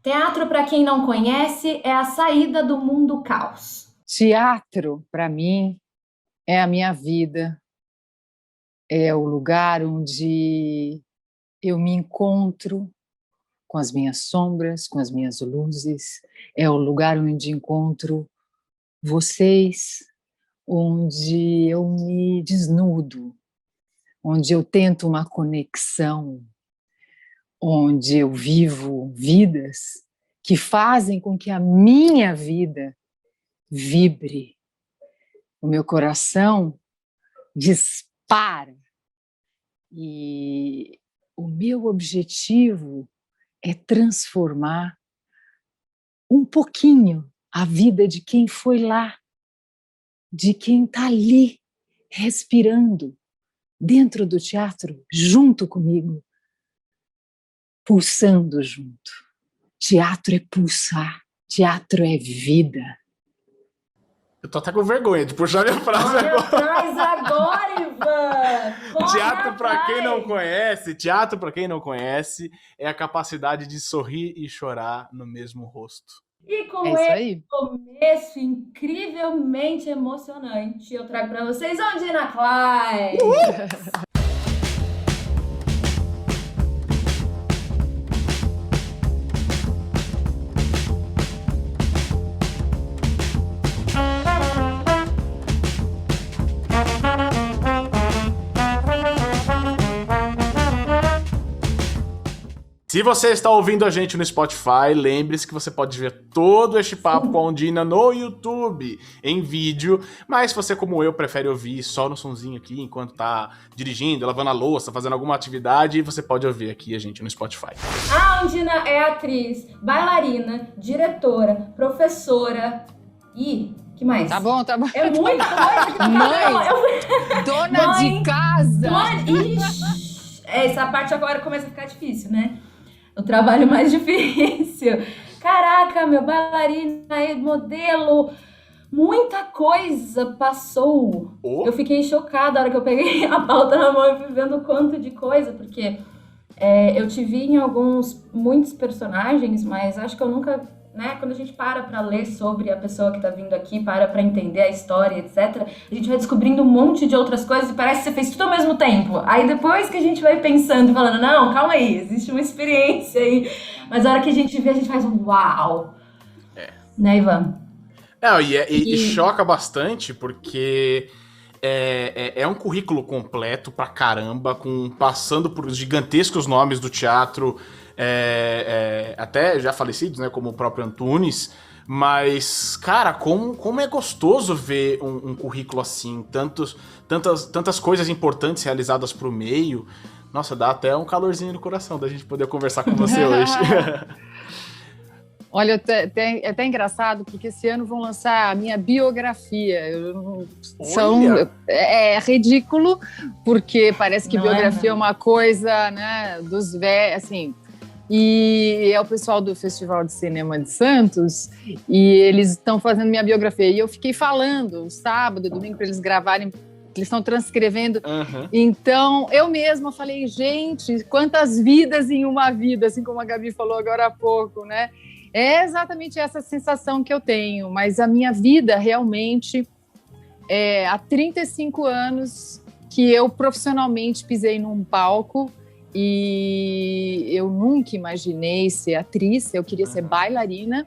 Teatro, para quem não conhece, é a saída do mundo caos. Teatro, para mim, é a minha vida, é o lugar onde eu me encontro com as minhas sombras, com as minhas luzes, é o lugar onde encontro vocês, onde eu me desnudo, onde eu tento uma conexão, onde eu vivo vidas que fazem com que a minha vida vibre. O meu coração dispara e o meu objetivo é transformar um pouquinho a vida de quem foi lá, de quem está ali, respirando dentro do teatro, junto comigo, pulsando junto. Teatro é pulsar, teatro é vida. Eu tô até com vergonha de puxar minha frase agora. Atrás agora, Ivan! Teatro, para quem não conhece, é a capacidade de sorrir e chorar no mesmo rosto. E com esse começo incrivelmente emocionante, eu trago para vocês Ondina Klein. Se você está ouvindo a gente no Spotify, lembre-se que você pode ver todo este papo com a Ondina no YouTube, em vídeo, mas se você, como eu, prefere ouvir só no sonzinho aqui, enquanto tá dirigindo, lavando a louça, fazendo alguma atividade, você pode ouvir aqui a gente no Spotify. A Ondina é atriz, bailarina, diretora, professora e... que mais? Tá bom. É muita coisa. Mãe, dona de casa. Ixi, essa parte agora começa a ficar difícil, né? O trabalho mais difícil. Caraca, meu, bailarina, modelo, muita coisa passou. Eu fiquei chocada na hora que eu peguei a pauta na mão e fui vendo o quanto de coisa, porque eu te vi em muitos personagens, mas acho que eu nunca... Né? Quando a gente para ler sobre a pessoa que tá vindo aqui, para entender a história, etc., a gente vai descobrindo um monte de outras coisas e parece que você fez tudo ao mesmo tempo. Aí depois que a gente vai pensando e falando, não, calma aí, existe uma experiência aí. Mas a hora que a gente vê, a gente faz um uau. Né, Ivan? Não, e choca bastante porque é um currículo completo pra caramba, passando por gigantescos nomes do teatro, até já falecidos, né, como o próprio Antunes, mas, cara, como é gostoso ver um currículo assim, tantas coisas importantes realizadas pro meio. Nossa, dá até um calorzinho no coração da gente poder conversar com você hoje. Olha, é até engraçado, porque esse ano vão lançar a minha biografia. É ridículo, porque parece que biografia é uma coisa, né, dos velhos, assim... E é o pessoal do Festival de Cinema de Santos, e eles estão fazendo minha biografia. E eu fiquei falando sábado, domingo, para eles gravarem, eles estão transcrevendo. Uhum. Então, eu mesma falei, gente, quantas vidas em uma vida, assim como a Gabi falou agora há pouco, né? É exatamente essa sensação que eu tenho, mas a minha vida realmente há 35 anos que eu profissionalmente pisei num palco. E eu nunca imaginei ser atriz, eu queria ser bailarina,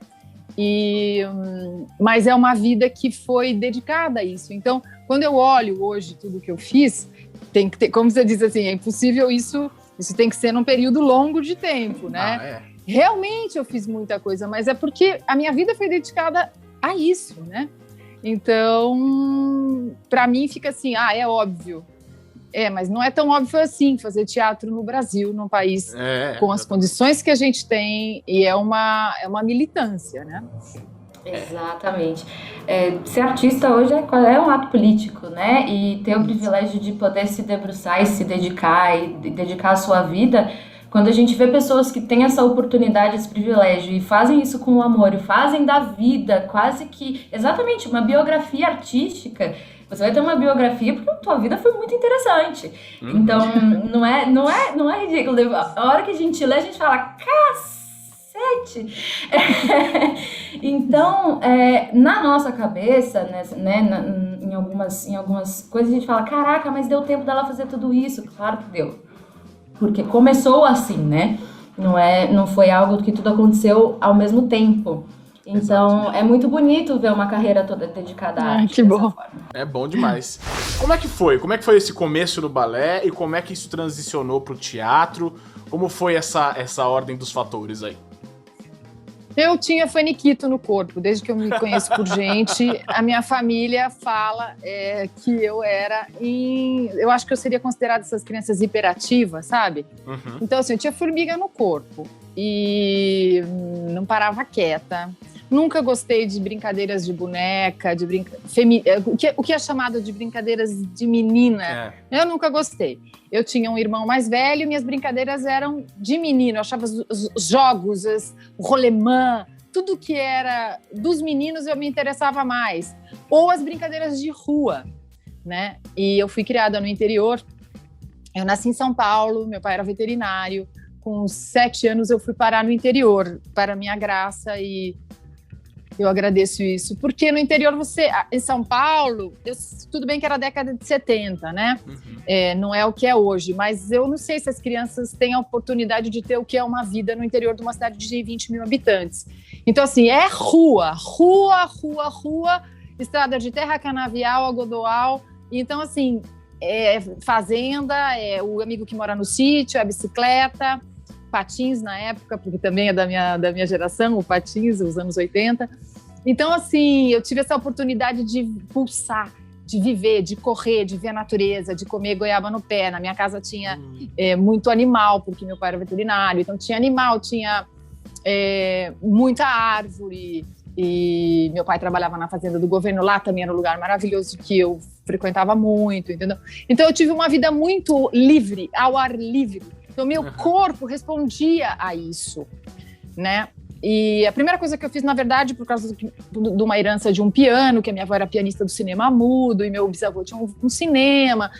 mas é uma vida que foi dedicada a isso. Então, quando eu olho hoje tudo que eu fiz, tem que ter, como você disse assim, é impossível isso tem que ser num período longo de tempo, né? Realmente eu fiz muita coisa, mas é porque a minha vida foi dedicada a isso, né? Então, para mim fica assim, é óbvio. Mas não é tão óbvio assim fazer teatro no Brasil, num país com as condições que a gente tem, e é uma militância, né? Exatamente. Ser artista hoje é um ato político, né? E ter o privilégio de poder se debruçar e se dedicar e dedicar a sua vida, quando a gente vê pessoas que têm essa oportunidade, esse privilégio e fazem isso com amor, e fazem da vida quase que, exatamente, uma biografia artística. Você vai ter uma biografia porque a tua vida foi muito interessante. Então, não é ridículo. A hora que a gente lê, a gente fala, cacete, cacete! Então, na nossa cabeça, né, em algumas coisas, a gente fala, caraca, mas deu tempo dela fazer tudo isso? Claro que deu. Porque começou assim, né? Não foi algo que tudo aconteceu ao mesmo tempo. Então, Exato. É muito bonito ver uma carreira toda dedicada à arte. Que bom. Forma. É bom demais. Como é que foi? Como é que foi esse começo no balé e como é que isso transicionou pro teatro? Como foi essa ordem dos fatores aí? Eu tinha faniquito no corpo, desde que eu me conheço por gente. A minha família fala que eu eu acho que eu seria considerada essas crianças hiperativas, sabe? Uhum. Então, assim, eu tinha formiga no corpo e não parava quieta. Nunca gostei de brincadeiras de boneca, o que é chamado de brincadeiras de menina. Eu nunca gostei. Eu tinha um irmão mais velho e minhas brincadeiras eram de menino. Eu achava os jogos, o rolemã, tudo que era dos meninos eu me interessava mais. Ou as brincadeiras de rua, né? E eu fui criada no interior. Eu nasci em São Paulo, meu pai era veterinário. Com 7 anos eu fui parar no interior, para minha graça, e eu agradeço isso, porque no interior em São Paulo, tudo bem que era a década de 70, né? Uhum. Não é o que é hoje, mas eu não sei se as crianças têm a oportunidade de ter o que é uma vida no interior de uma cidade de 20 mil habitantes. Então, assim, é rua, estrada de terra, canavial, algodoal. Então, assim, fazenda, o amigo que mora no sítio, a bicicleta, patins na época, porque também é da minha geração, o patins, os anos 80. Então, assim, eu tive essa oportunidade de pulsar, de viver, de correr, de ver a natureza, de comer goiaba no pé. Na minha casa tinha muito animal, porque meu pai era veterinário, então tinha animal, tinha muita árvore, e meu pai trabalhava na fazenda do governo, lá também era um lugar maravilhoso que eu frequentava muito, entendeu? Então eu tive uma vida muito livre, ao ar livre. Então, meu corpo respondia a isso, né? E a primeira coisa que eu fiz, na verdade, por causa de uma herança de um piano, que a minha avó era pianista do cinema mudo, e meu bisavô tinha um cinema,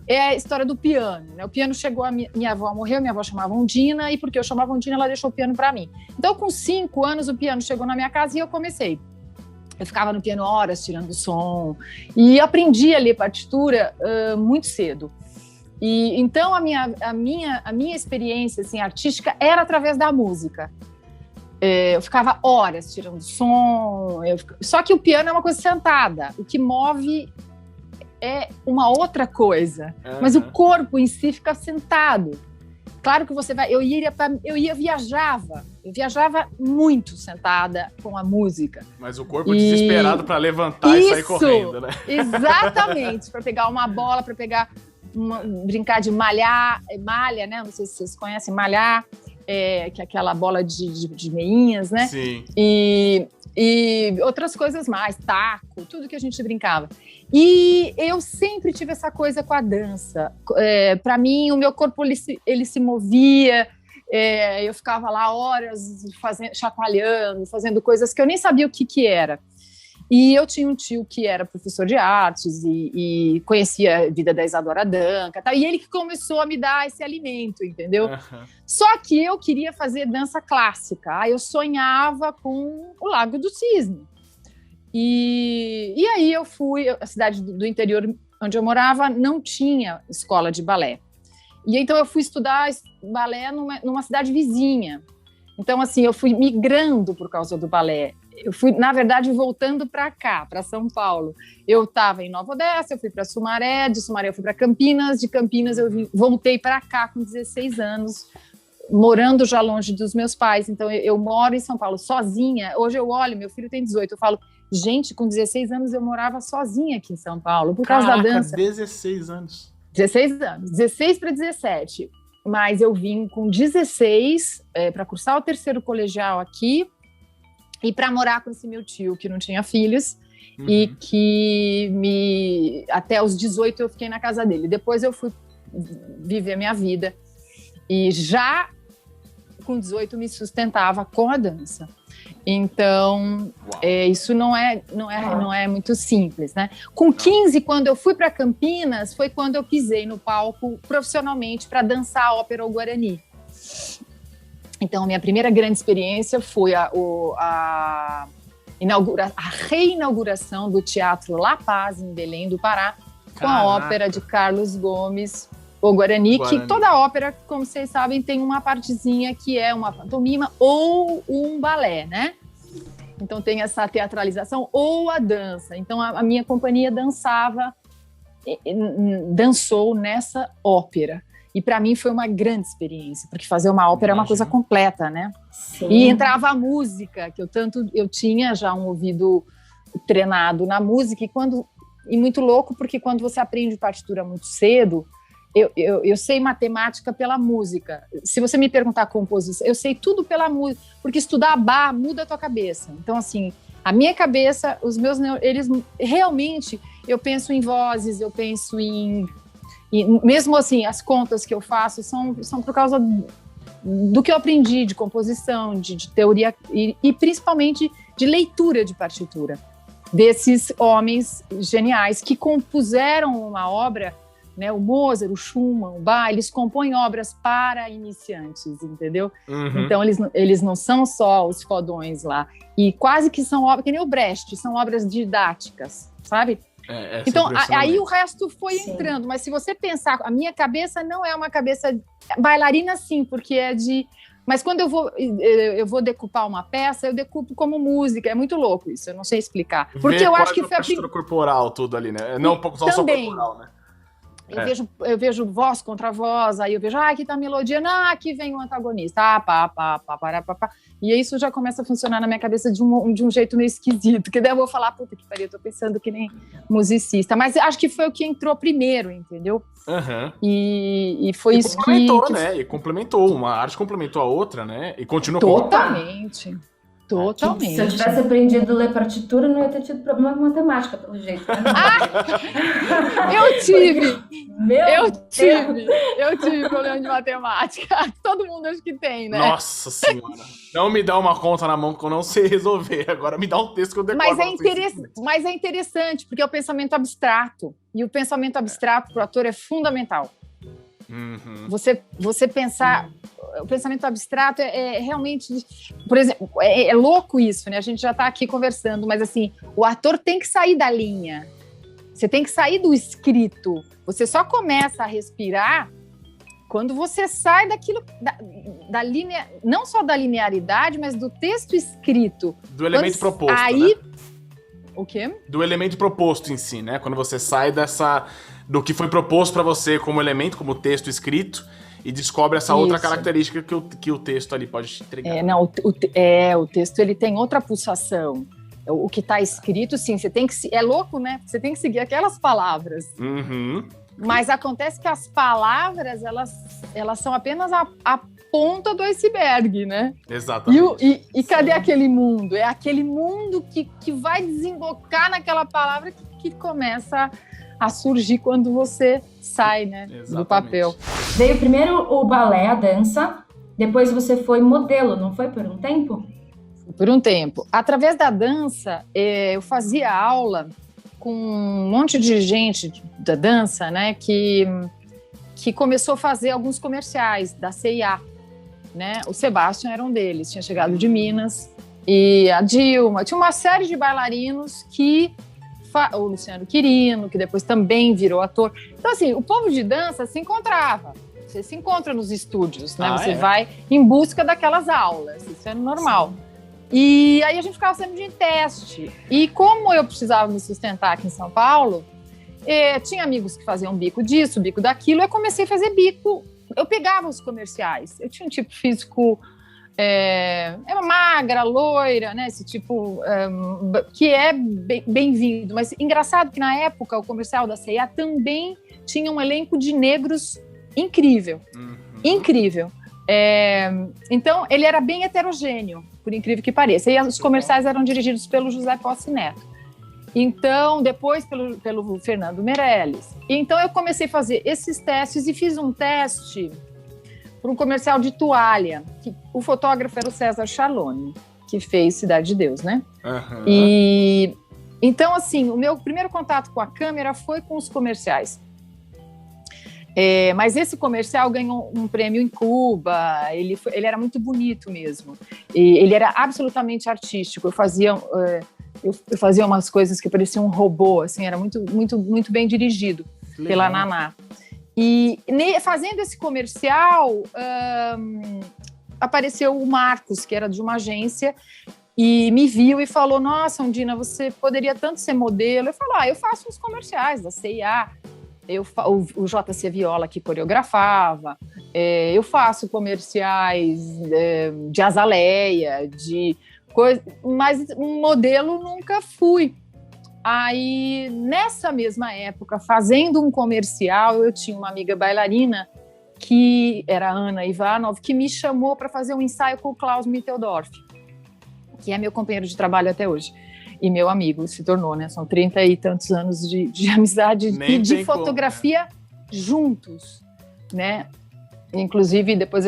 é a história do piano, né? O piano chegou, minha avó morreu, minha avó chamava Ondina, e porque eu chamava Ondina, ela deixou o piano para mim. Então, com 5 anos, o piano chegou na minha casa e eu comecei. Eu ficava no piano horas, tirando som, e aprendi a ler partitura muito cedo. E então a minha experiência assim, artística era através da música. Eu ficava horas tirando som. Só que o piano é uma coisa sentada. O que move é uma outra coisa. Mas o corpo em si fica sentado. Claro que você vai. Eu viajava muito sentada com a música. Mas o corpo desesperado para levantar e sair correndo, né? Exatamente, para pegar uma bola, para pegar. Brincar de malha, né? Não sei se vocês conhecem malhar, que é aquela bola de meinhas, né? Sim. E outras coisas mais, taco, tudo que a gente brincava. E eu sempre tive essa coisa com a dança. Para mim, o meu corpo ele se movia. Eu ficava lá horas chacoalhando, fazendo coisas que eu nem sabia o que era. E eu tinha um tio que era professor de artes e conhecia a vida da Isadora Duncan, tá? E ele que começou a me dar esse alimento, entendeu? Uhum. Só que eu queria fazer dança clássica. Eu sonhava com o Lago do Cisne. E aí eu fui... A cidade do interior onde eu morava não tinha escola de balé. E então eu fui estudar balé numa cidade vizinha. Então, assim, eu fui migrando por causa do balé. Eu fui, na verdade, voltando para cá, para São Paulo. Eu estava em Nova Odessa, eu fui para Sumaré, de Sumaré eu fui para Campinas, de Campinas eu voltei para cá com 16 anos, morando já longe dos meus pais. Então, eu moro em São Paulo sozinha. Hoje eu olho, meu filho tem 18, eu falo, gente, com 16 anos eu morava sozinha aqui em São Paulo, por causa da dança. 16 anos. 16 anos, 16 para 17. Mas eu vim com 16 para cursar o 3º colegial aqui, e para morar com esse meu tio que não tinha filhos e que até os 18 eu fiquei na casa dele. Depois eu fui viver a minha vida e já com 18 me sustentava com a dança. Então, isso não é muito simples, né? Com 15, quando eu fui para Campinas, foi quando eu pisei no palco profissionalmente para dançar a ópera O Guarani. Então, minha primeira grande experiência foi a reinauguração do Teatro La Paz, em Belém do Pará, com a ópera de Carlos Gomes, O Guarani, que toda ópera, como vocês sabem, tem uma partezinha que é uma pantomima ou um balé, né? Então tem essa teatralização ou a dança. Então a minha companhia dançou nessa ópera. E para mim foi uma grande experiência, porque fazer uma ópera é uma coisa completa, né? Sim. E entrava a música, que eu tinha já um ouvido treinado na música, e muito louco, porque quando você aprende partitura muito cedo, eu sei matemática pela música. Se você me perguntar a composição, eu sei tudo pela música, porque estudar Bach muda a tua cabeça. Então, assim, a minha cabeça, eles realmente, eu penso em vozes, eu penso em mesmo assim, as contas que eu faço são por causa do que eu aprendi de composição, de teoria e principalmente de leitura de partitura desses homens geniais que compuseram uma obra, né? O Mozart, o Schumann, o Bach, eles compõem obras para iniciantes, entendeu? Uhum. Então eles não são só os fodões lá, e quase que são obras, que nem o Brecht, são obras didáticas, sabe? Então, aí o resto foi entrando, mas se você pensar, a minha cabeça não é uma cabeça bailarina, sim, porque é de... Mas quando eu vou decupar uma peça, eu decupo como música, é muito louco isso, eu não sei explicar. Porque eu acho que foi a postura corporal, tudo ali, né? Não só corporal, né? Eu vejo voz contra voz, aí eu vejo, aqui tá a melodia, aqui vem o antagonista, pá. E isso já começa a funcionar na minha cabeça de um jeito meio esquisito, que daí eu vou falar, puta que pariu, eu tô pensando que nem musicista. Mas acho que foi o que entrou primeiro, entendeu? Uhum. E foi isso complementou, né? E complementou, uma arte complementou a outra, né? E continua Totalmente. Totalmente. Se eu tivesse aprendido a ler partitura, não ia ter tido problema com matemática, pelo jeito. Né? Eu tive! Eu tive problema de matemática. Todo mundo acho que tem, né? Nossa Senhora. Não me dá uma conta na mão que eu não sei resolver. Agora me dá um texto que eu decoro. Mas é interessante, porque é o pensamento abstrato. E o pensamento abstrato para o ator é fundamental. Uhum. Você pensar... O pensamento abstrato é realmente... Por exemplo, é louco isso, né? A gente já está aqui conversando, mas assim, o ator tem que sair da linha. Você tem que sair do escrito. Você só começa a respirar quando você sai daquilo, da linha, não só da linearidade, mas do texto escrito. Do elemento proposto, aí, né? O quê? Do elemento proposto em si, né? Quando você sai do que foi proposto para você como elemento, como texto escrito, e descobre essa outra característica que o texto ali pode te entregar. O texto ele tem outra pulsação. O que está escrito, sim, você tem que... É louco, né? Você tem que seguir aquelas palavras. Uhum. Mas acontece que as palavras, elas são apenas a ponta do iceberg, né? Exatamente. E cadê aquele mundo? É aquele mundo que vai desembocar naquela palavra que começa a surgir quando você sai, né, do papel. Veio primeiro o balé, a dança, depois você foi modelo, não foi por um tempo? Por um tempo. Através da dança, eu fazia aula com um monte de gente da dança, né, que começou a fazer alguns comerciais da C&A, né? O Sebastião era um deles, tinha chegado de Minas, e a Dilma, tinha uma série de bailarinos o Luciano Quirino, que depois também virou ator. Então, assim, o povo de dança se encontrava. Você se encontra nos estúdios, né? Você vai em busca daquelas aulas. Isso é normal. Sim. E aí a gente ficava sempre de teste. E como eu precisava me sustentar aqui em São Paulo, tinha amigos que faziam bico disso, bico daquilo, eu comecei a fazer bico. Eu pegava os comerciais. Eu tinha um tipo físico... Era magra, loira, né? Esse tipo que é bem-vindo. Mas engraçado que na época o comercial da C&A também tinha um elenco de negros incrível. Uhum. Incrível. Então ele era bem heterogêneo, por incrível que pareça. E os comerciais eram dirigidos pelo José Posse Neto. Então, depois pelo Fernando Meirelles. Então eu comecei a fazer esses testes e fiz um teste para um comercial de toalha, que o fotógrafo era o César Charlone, que fez Cidade de Deus, né? Uhum. E então, assim, o meu primeiro contato com a câmera foi com os comerciais. Mas esse comercial ganhou um prêmio em Cuba, ele era muito bonito mesmo, e ele era absolutamente artístico. Eu fazia umas coisas que pareciam um robô, assim, era muito, muito, muito bem dirigido pela Naná. E fazendo esse comercial, apareceu o Marcos, que era de uma agência, e me viu e falou: nossa, Undina, você poderia tanto ser modelo. Eu falei: eu faço uns comerciais da C&A. O JC Viola que coreografava, eu faço comerciais de Azaleia, de coisa, mas um modelo nunca fui. Aí, nessa mesma época, fazendo um comercial, eu tinha uma amiga bailarina, que era a Ana Ivanov, que me chamou para fazer um ensaio com o Klaus Mitteldorf, que é meu companheiro de trabalho até hoje. E meu amigo se tornou, né? São 30 e tantos anos de amizade e de fotografia juntos, né? Inclusive, depois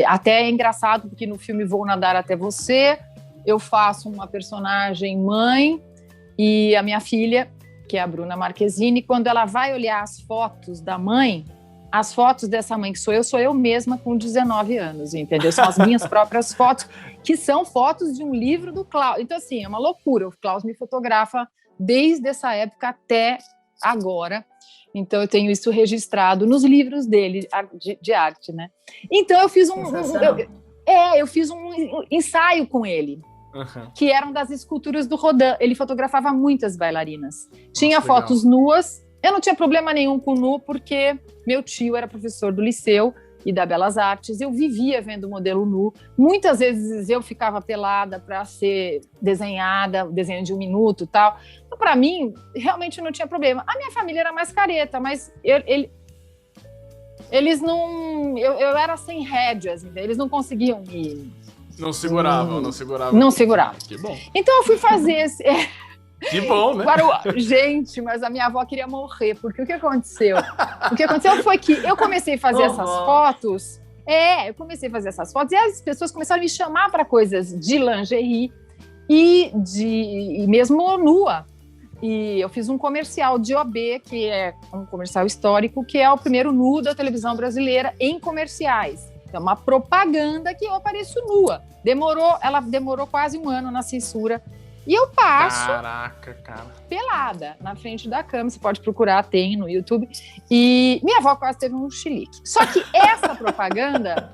até é engraçado, porque no filme Vou Nadar Até Você, eu faço uma personagem mãe e a minha filha, que é a Bruna Marquezine, quando ela vai olhar as fotos da mãe, as fotos dessa mãe que sou eu mesma com 19 anos, entendeu? São as minhas próprias fotos, que são fotos de um livro do Klaus. Então, assim, é uma loucura. O Klaus me fotografa desde essa época até agora. Então, eu tenho isso registrado nos livros dele, de arte, né? Então, eu fiz eu fiz um ensaio com ele, que eram das esculturas do Rodin. Ele fotografava muitas bailarinas. Tinha fotos nuas. Eu não tinha problema nenhum com nu, porque meu tio era professor do Liceu e da Belas Artes. Eu vivia vendo modelo nu. Muitas vezes eu ficava pelada para ser desenhada, desenho de 1 minuto e tal. Então, para mim, realmente não tinha problema. A minha família era mais careta, mas eles não... Eu era sem rédeas, eles não conseguiam me... Não seguravam. Não seguravam. Que bom. Então, eu fui fazer esse... Que bom, né? Gente, mas a minha avó queria morrer, porque o que aconteceu? O que aconteceu foi que eu comecei a fazer essas fotos. Eu comecei a fazer essas fotos e as pessoas começaram a me chamar para coisas de lingerie e mesmo nua. E eu fiz um comercial de OB, que é um comercial histórico, que é o primeiro nu da televisão brasileira em comerciais. É uma propaganda que eu apareço nua. Ela demorou quase 1 ano na censura. E eu passo, caraca, cara, pelada na frente da câmera, você pode procurar, tem no YouTube. E minha avó quase teve um chilique. Só que essa propaganda,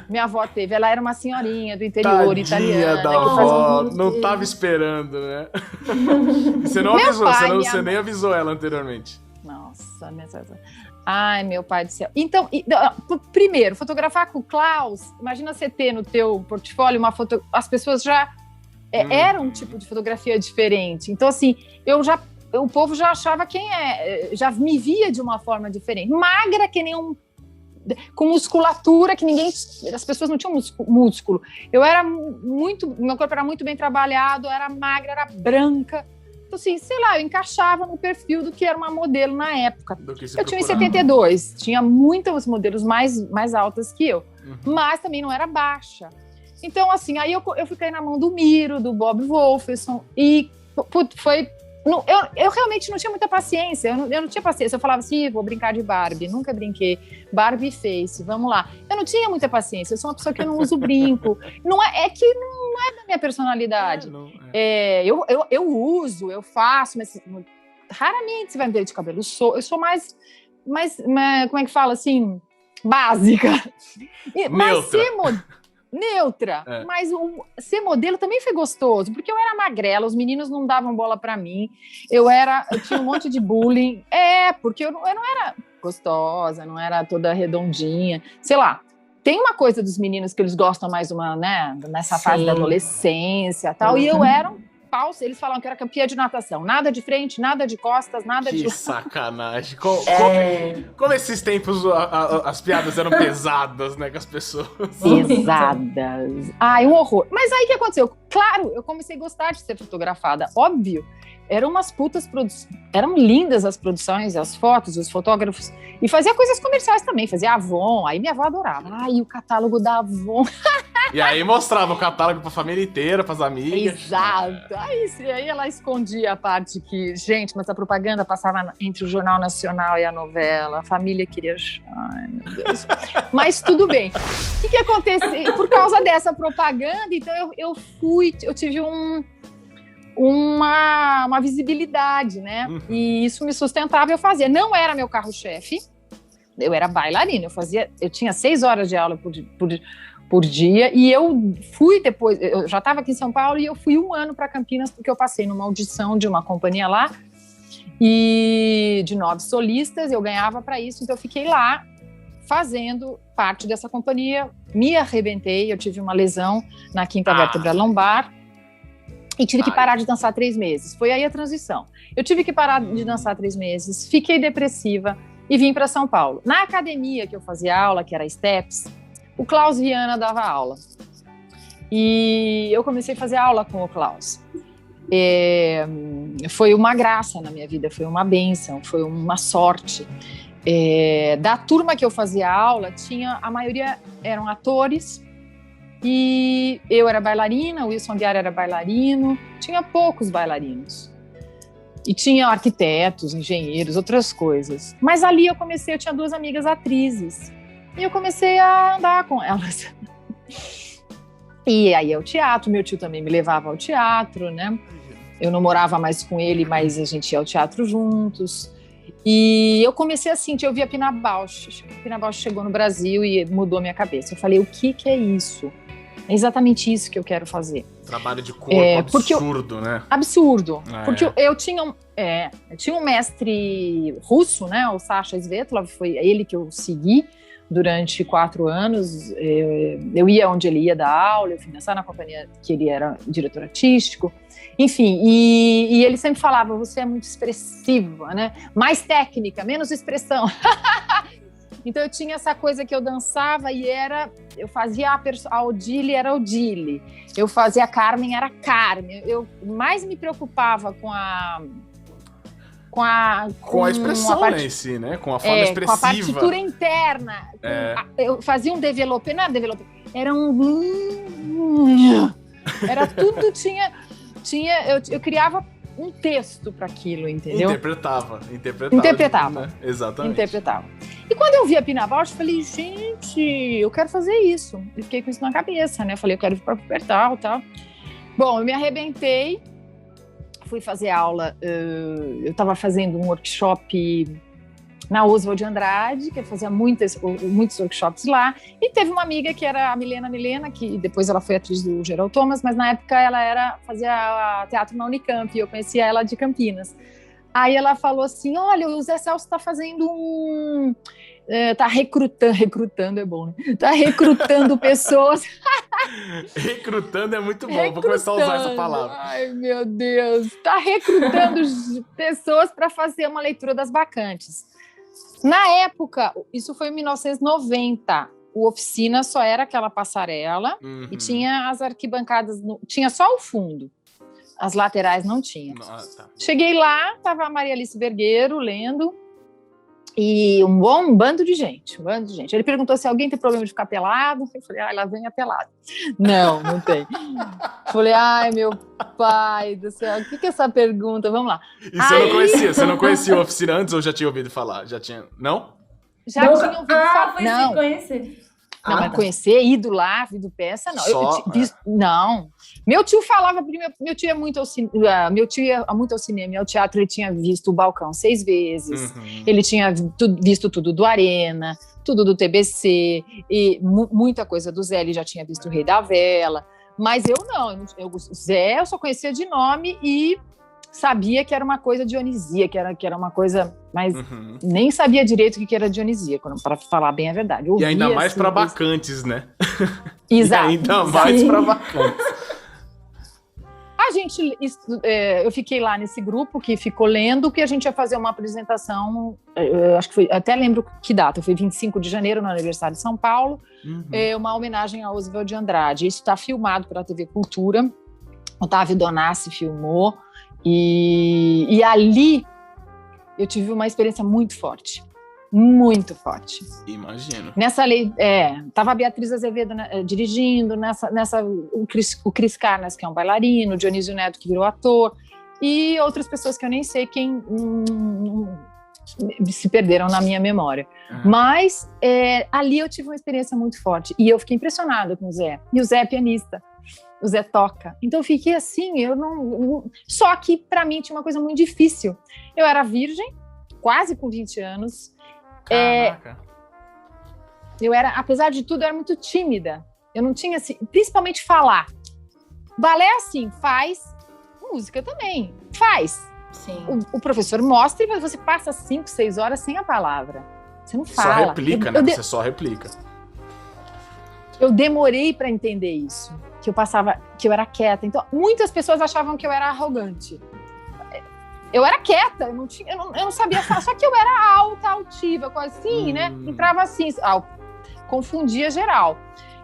minha avó teve, ela era uma senhorinha do interior. Tadinha italiana. Da avó, não tava esperando, né? Você não avisou, você nem avisou ela anteriormente. Nossa, ai, meu pai do céu. Então, primeiro, fotografar com o Klaus, imagina você ter no teu portfólio uma foto, as pessoas já... Era um tipo de fotografia diferente. Então, assim, o povo já achava já me via de uma forma diferente. Magra, que nem com musculatura, que as pessoas não tinham músculo. Meu corpo era muito bem trabalhado, era magra, era branca. Então, assim, sei lá, eu encaixava no perfil do que era uma modelo na época. Eu tinha 1,72, tinha muitos modelos mais altas que eu, mas também não era baixa. Então, assim, aí eu fiquei na mão do Miro, do Bob Wolferson, e foi... Eu realmente não tinha muita paciência, eu não tinha paciência. Eu falava assim, vou brincar de Barbie, nunca brinquei. Barbie Face, vamos lá. Eu não tinha muita paciência, eu sou uma pessoa que eu não uso brinco. Que não é da minha personalidade. Eu uso, eu faço, mas raramente você vai me ver de cabelo. Eu sou mais, como é que fala assim, básica. Neutra, mas ser modelo também foi gostoso, porque eu era magrela, os meninos não davam bola pra mim, eu tinha um monte de bullying, porque eu não era gostosa, não era toda redondinha, sei lá, tem uma coisa dos meninos que eles gostam mais nessa fase da adolescência e tal, e eu era eles falavam que era campeã de natação, nada de frente, nada de costas, nada de... Que sacanagem. Como esses tempos as piadas eram pesadas, né, com as pessoas. Pesadas. Ai, um horror. Mas aí o que aconteceu? Claro, eu comecei a gostar de ser fotografada, óbvio. Eram umas putas eram lindas as produções, as fotos, os fotógrafos. E fazia coisas comerciais também, fazia Avon, aí minha avó adorava. Ai, o catálogo da Avon. E aí mostrava o catálogo pra família inteira, pras amigas. Exato. Aí ela escondia a parte que, gente, mas a propaganda passava entre o Jornal Nacional e a novela. A família queria... Ai, meu Deus. Mas tudo bem. O que aconteceu? Por causa dessa propaganda, então eu tive uma visibilidade, né? E isso me sustentava, eu fazia. Não era meu carro-chefe, eu era bailarina, eu tinha 6 horas de aula por dia, e eu fui depois, eu já estava aqui em São Paulo, e eu fui 1 ano para Campinas, porque eu passei numa audição de uma companhia lá, e de 9 solistas, eu ganhava para isso, então eu fiquei lá, fazendo parte dessa companhia, me arrebentei, eu tive uma lesão na quinta vértebra lombar, e tive que parar de dançar 3 meses. Foi aí a transição. Eu tive que parar de dançar 3 meses, fiquei depressiva e vim para São Paulo. Na academia que eu fazia aula, que era a Steps, o Klaus Viana dava aula. E eu comecei a fazer aula com o Klaus. Foi uma graça na minha vida, foi uma bênção, foi uma sorte. Da turma que eu fazia aula, a maioria eram atores, e eu era bailarina, o Wilson Biara era bailarino, tinha poucos bailarinos. E tinha arquitetos, engenheiros, outras coisas. Mas ali eu tinha 2 amigas atrizes. E eu comecei a andar com elas. E aí o teatro, meu tio também me levava ao teatro, né? Eu não morava mais com ele, mas a gente ia ao teatro juntos. E eu comecei a sentir, eu vi a Pina Bausch. A Pina Bausch chegou no Brasil e mudou minha cabeça. Eu falei, o que é isso? É exatamente isso que eu quero fazer. Trabalho de corpo absurdo, né? Absurdo. Porque eu tinha um mestre russo, né? O Sasha Svetlov, foi ele que eu segui durante 4 anos. Eu ia onde ele ia dar aula, eu fui dançar na companhia que ele era diretor artístico. Enfim, e ele sempre falava, você é muito expressiva, né? Mais técnica, menos expressão. Então eu tinha essa coisa que eu dançava e eu fazia a Odile, era Odile. Eu fazia a Carmen, era Carmen. Eu mais me preocupava com a expressão, né, em si, né? Com a forma expressiva. Com a partitura interna. Eu fazia um developé, não era developé, era era tudo, eu criava um texto para aquilo, entendeu? Interpretava. Né? Exatamente. Interpretava. E quando eu vi a Pina Bausch, eu falei, gente, eu quero fazer isso. E fiquei com isso na cabeça, né? Eu falei, eu quero ir para Wuppertal e tal. Bom, eu me arrebentei, fui fazer aula, eu estava fazendo um workshop na Oswald de Andrade, que eu fazia muitos workshops lá, e teve uma amiga que era a Milena, que depois ela foi atriz do Gerald Thomas, mas na época ela fazia teatro na Unicamp, e eu conhecia ela de Campinas. Aí ela falou assim, olha, o Zé Celso está fazendo tá recrutando é bom, né? Tá recrutando pessoas. Recrutando é muito bom, vou começar a usar essa palavra. Ai, meu Deus. Tá recrutando pessoas para fazer uma leitura das vacantes. Na época, isso foi em 1990, o Oficina só era aquela passarela e tinha as arquibancadas, tinha só o fundo, as laterais não tinha. Tá. Cheguei lá, estava a Maria Alice Vergueiro lendo e um bando de gente. Ele perguntou se alguém tem problema de ficar pelado, eu falei, lá vem a pelada. Não tem. Falei, ai, meu pai do céu, o que é essa pergunta? Vamos lá. E você não conhecia o Oficina antes ou já tinha ouvido falar? Já tinha, não? Já tinha ouvido falar. Foi não. Sem conhecer. Não, mas conhecer, ido lá, vindo peça, não. Não. Meu tio falava, meu tio é muito ao cinema, e ao teatro, ele tinha visto o Balcão 6 vezes, ele tinha visto tudo do Arena, tudo do TBC, e muita coisa do Zé, ele já tinha visto o Rei da Vela, mas eu não, Zé eu só conhecia de nome e sabia que era uma coisa dionisíaca, que era uma coisa, mas nem sabia direito o que era dionisíaco, para falar bem a verdade. E ainda mais para bacantes, né? Exato. E ainda mais para bacantes. Eu fiquei lá nesse grupo que ficou lendo, que a gente ia fazer uma apresentação, acho que foi, até lembro que data, foi 25 de janeiro, no aniversário de São Paulo, uma homenagem a Oswald de Andrade. Isso está filmado pela TV Cultura, Otávio Donassi filmou, e ali eu tive uma experiência muito forte. muito forte. Imagino. Nessa lei, tava a Beatriz Azevedo, né, dirigindo, o Cris Carnes, que é um bailarino, o Dionísio Neto, que virou ator, e outras pessoas que eu nem sei quem se perderam na minha memória. Mas ali eu tive uma experiência muito forte, e eu fiquei impressionada com o Zé. E o Zé é pianista, o Zé toca. Então eu fiquei assim, só que para mim tinha uma coisa muito difícil. Eu era virgem, quase com 20 anos. Caraca. Eu era, apesar de tudo, eu era muito tímida. Eu não tinha, assim, principalmente falar. Balé, assim, faz. Música também, faz. Sim. O professor mostra e você passa 5, 6 horas sem a palavra. Você não fala. Só replica, né? Você só replica. Eu demorei para entender isso. Que eu era quieta. Então, muitas pessoas achavam que eu era arrogante. Eu era quieta, eu não sabia falar, só que eu era altiva, quase assim, né? Entrava assim, confundia geral.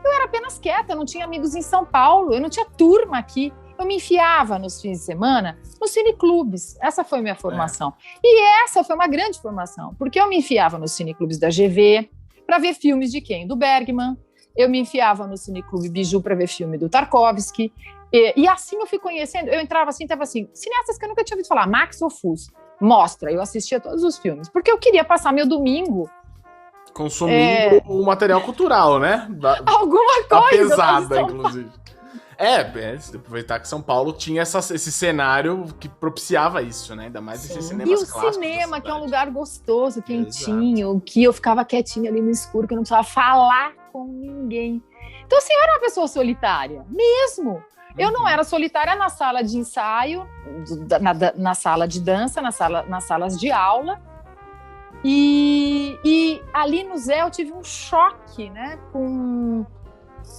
Eu era apenas quieta, eu não tinha amigos em São Paulo, eu não tinha turma aqui. Eu me enfiava nos fins de semana nos cineclubes. Essa foi minha formação. E essa foi uma grande formação, porque eu me enfiava nos cineclubes da GV para ver filmes de quem? Do Bergman. Eu me enfiava no Cineclube Biju para ver filme do Tarkovsky. E assim eu fui conhecendo. Eu entrava assim, estava assim, cineastas que eu nunca tinha ouvido falar, Max Ophüls, mostra. Eu assistia todos os filmes, porque eu queria passar meu domingo consumindo o material cultural, né? Alguma coisa. Pesada, inclusive. Aproveitar que São Paulo tinha esse cenário que propiciava isso, né? Ainda mais esses cinemas clássicos. E o cinema, que é um lugar gostoso, quentinho, exato, que eu ficava quietinha ali no escuro, que eu não precisava falar com ninguém. Então, assim, eu era uma pessoa solitária, mesmo. Eu não era solitária na sala de ensaio, na sala de dança, nas salas de aula. E ali no Zé eu tive um choque, né? Com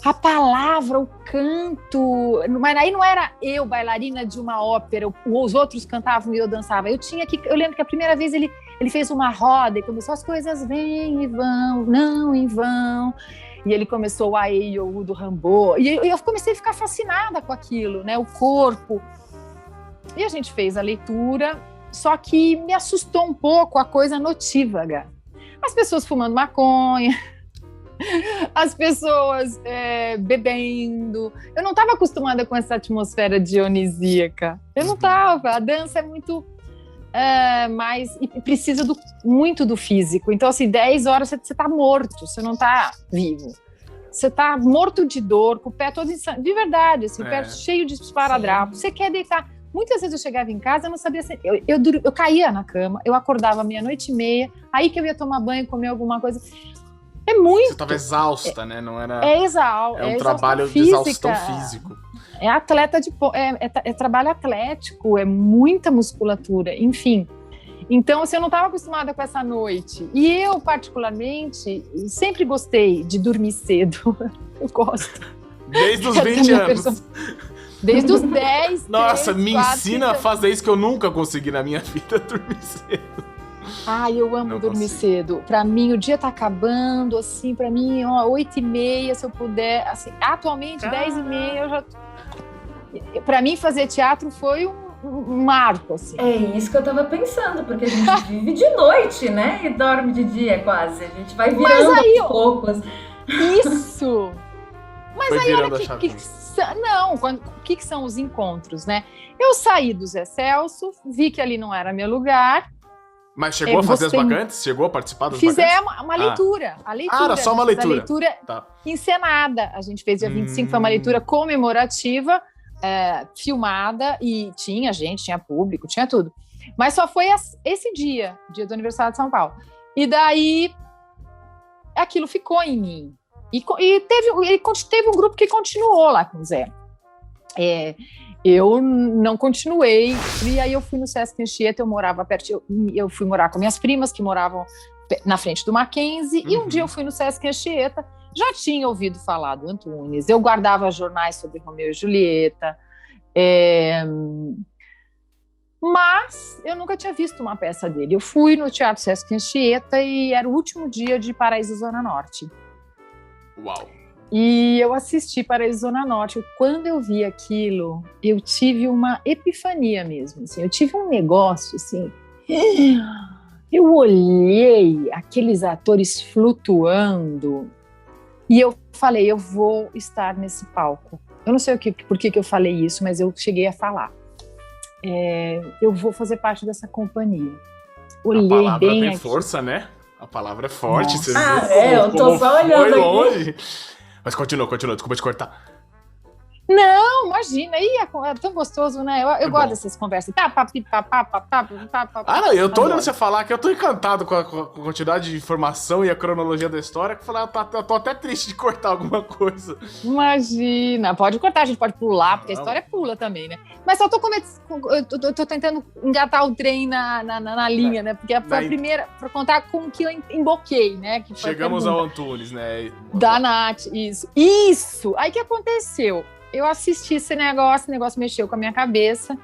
a palavra, o canto. Mas aí não era eu, bailarina de uma ópera, os outros cantavam e eu dançava. Eu lembro que a primeira vez ele fez uma roda e começou: as coisas vêm e vão, não em vão. E ele começou o Aê Iou do Rimbaud. E eu comecei a ficar fascinada com aquilo, né? O corpo. E a gente fez a leitura, só que me assustou um pouco a coisa notívaga. As pessoas fumando maconha, as pessoas bebendo. Eu não estava acostumada com essa atmosfera dionisíaca. Eu não estava. A dança é muito mais... E precisa muito do físico. Então, assim, 10 horas você está morto, você não está vivo. Você está morto de dor, com o pé todo insano. De verdade, assim, o pé cheio de esparadrapo. Você quer deitar. Muitas vezes eu chegava em casa, eu não sabia se... Eu caía na cama, eu acordava meia-noite e meia, aí que eu ia tomar banho, comer alguma coisa... É muito. Você estava exausta, né? Não era. É um trabalho de exaustão físico. É atleta é trabalho atlético, é muita musculatura, enfim. Então, assim, eu não estava acostumada com essa noite. E eu, particularmente, sempre gostei de dormir cedo. Eu gosto. Desde os 20 anos. Desde os 10. Nossa, 3, me 4, ensina 5... a fazer isso que eu nunca consegui na minha vida, dormir cedo. Ai, eu amo dormir cedo. Pra mim, o dia tá acabando, assim, pra mim, 8h30, se eu puder, assim, atualmente, 10h30, eu já... Pra mim, fazer teatro foi um marco, assim. É isso que eu tava pensando, porque a gente vive de noite, né? E dorme de dia, quase. A gente vai virando aos poucos. Isso! Mas aí, olha o que são os encontros, né? Eu saí do Zé Celso, vi que ali não era meu lugar. Mas chegou a fazer as bacantes? Chegou a participar das bacantes? Fizemos uma leitura. A leitura. Era só uma leitura. A leitura encenada. A gente fez dia 25, foi uma leitura comemorativa, filmada, e tinha gente, tinha público, tinha tudo. Mas só foi esse dia do aniversário de São Paulo. E daí, aquilo ficou em mim. E teve um grupo que continuou lá com o Zé. Eu não continuei, e aí eu fui no Sesc Anchieta, eu morava perto, eu fui morar com minhas primas, que moravam na frente do Mackenzie, e um dia eu fui no Sesc Anchieta, já tinha ouvido falar do Antunes, eu guardava jornais sobre Romeu e Julieta, mas eu nunca tinha visto uma peça dele. Eu fui no Teatro Sesc Anchieta e era o último dia de Paraíso Zona Norte. Uau! E eu assisti Paraíso Zona Norte. Quando eu vi aquilo, eu tive uma epifania mesmo. Assim, eu tive um negócio assim. Eu olhei aqueles atores flutuando e eu falei, eu vou estar nesse palco. Eu não sei por que eu falei isso, mas eu cheguei a falar. Eu vou fazer parte dessa companhia. Olhei a palavra bem tem aqui. força, né? A palavra é forte. Você eu tô só olhando aqui. Longe. Mas continua, desculpa te cortar. Não, imagina, é tão gostoso, né? Eu gosto dessas conversas. Não, eu tô olhando você falar que eu tô encantado com a quantidade de informação e a cronologia da história, que eu falei, eu tô até triste de cortar alguma coisa. Imagina, pode cortar, a gente pode pular, porque a história pula também, né? Mas só eu tô tentando engatar o trem na linha, né? Porque foi a primeira, pra contar com que eu emboquei, né? Que chegamos ao Antunes, né? Da Nath, isso! Aí o que aconteceu? Eu assisti esse negócio, o negócio mexeu com a minha cabeça,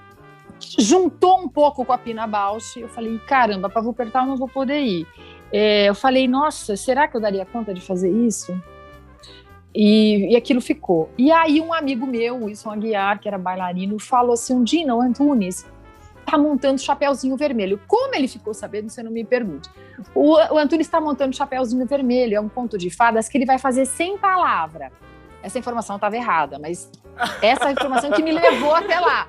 juntou um pouco com a Pina Bausch, eu falei, caramba, para Wuppertal eu não vou poder ir. Eu falei, nossa, será que eu daria conta de fazer isso? E aquilo ficou. E aí um amigo meu, o Wilson Aguiar, que era bailarino, falou assim, Dina, o Antunes tá montando Chapeuzinho Vermelho. Como ele ficou sabendo, você não me pergunte. O Antunes está montando Chapeuzinho Vermelho, é um conto de fadas que ele vai fazer sem palavra. Essa informação estava errada, mas essa informação que me levou até lá.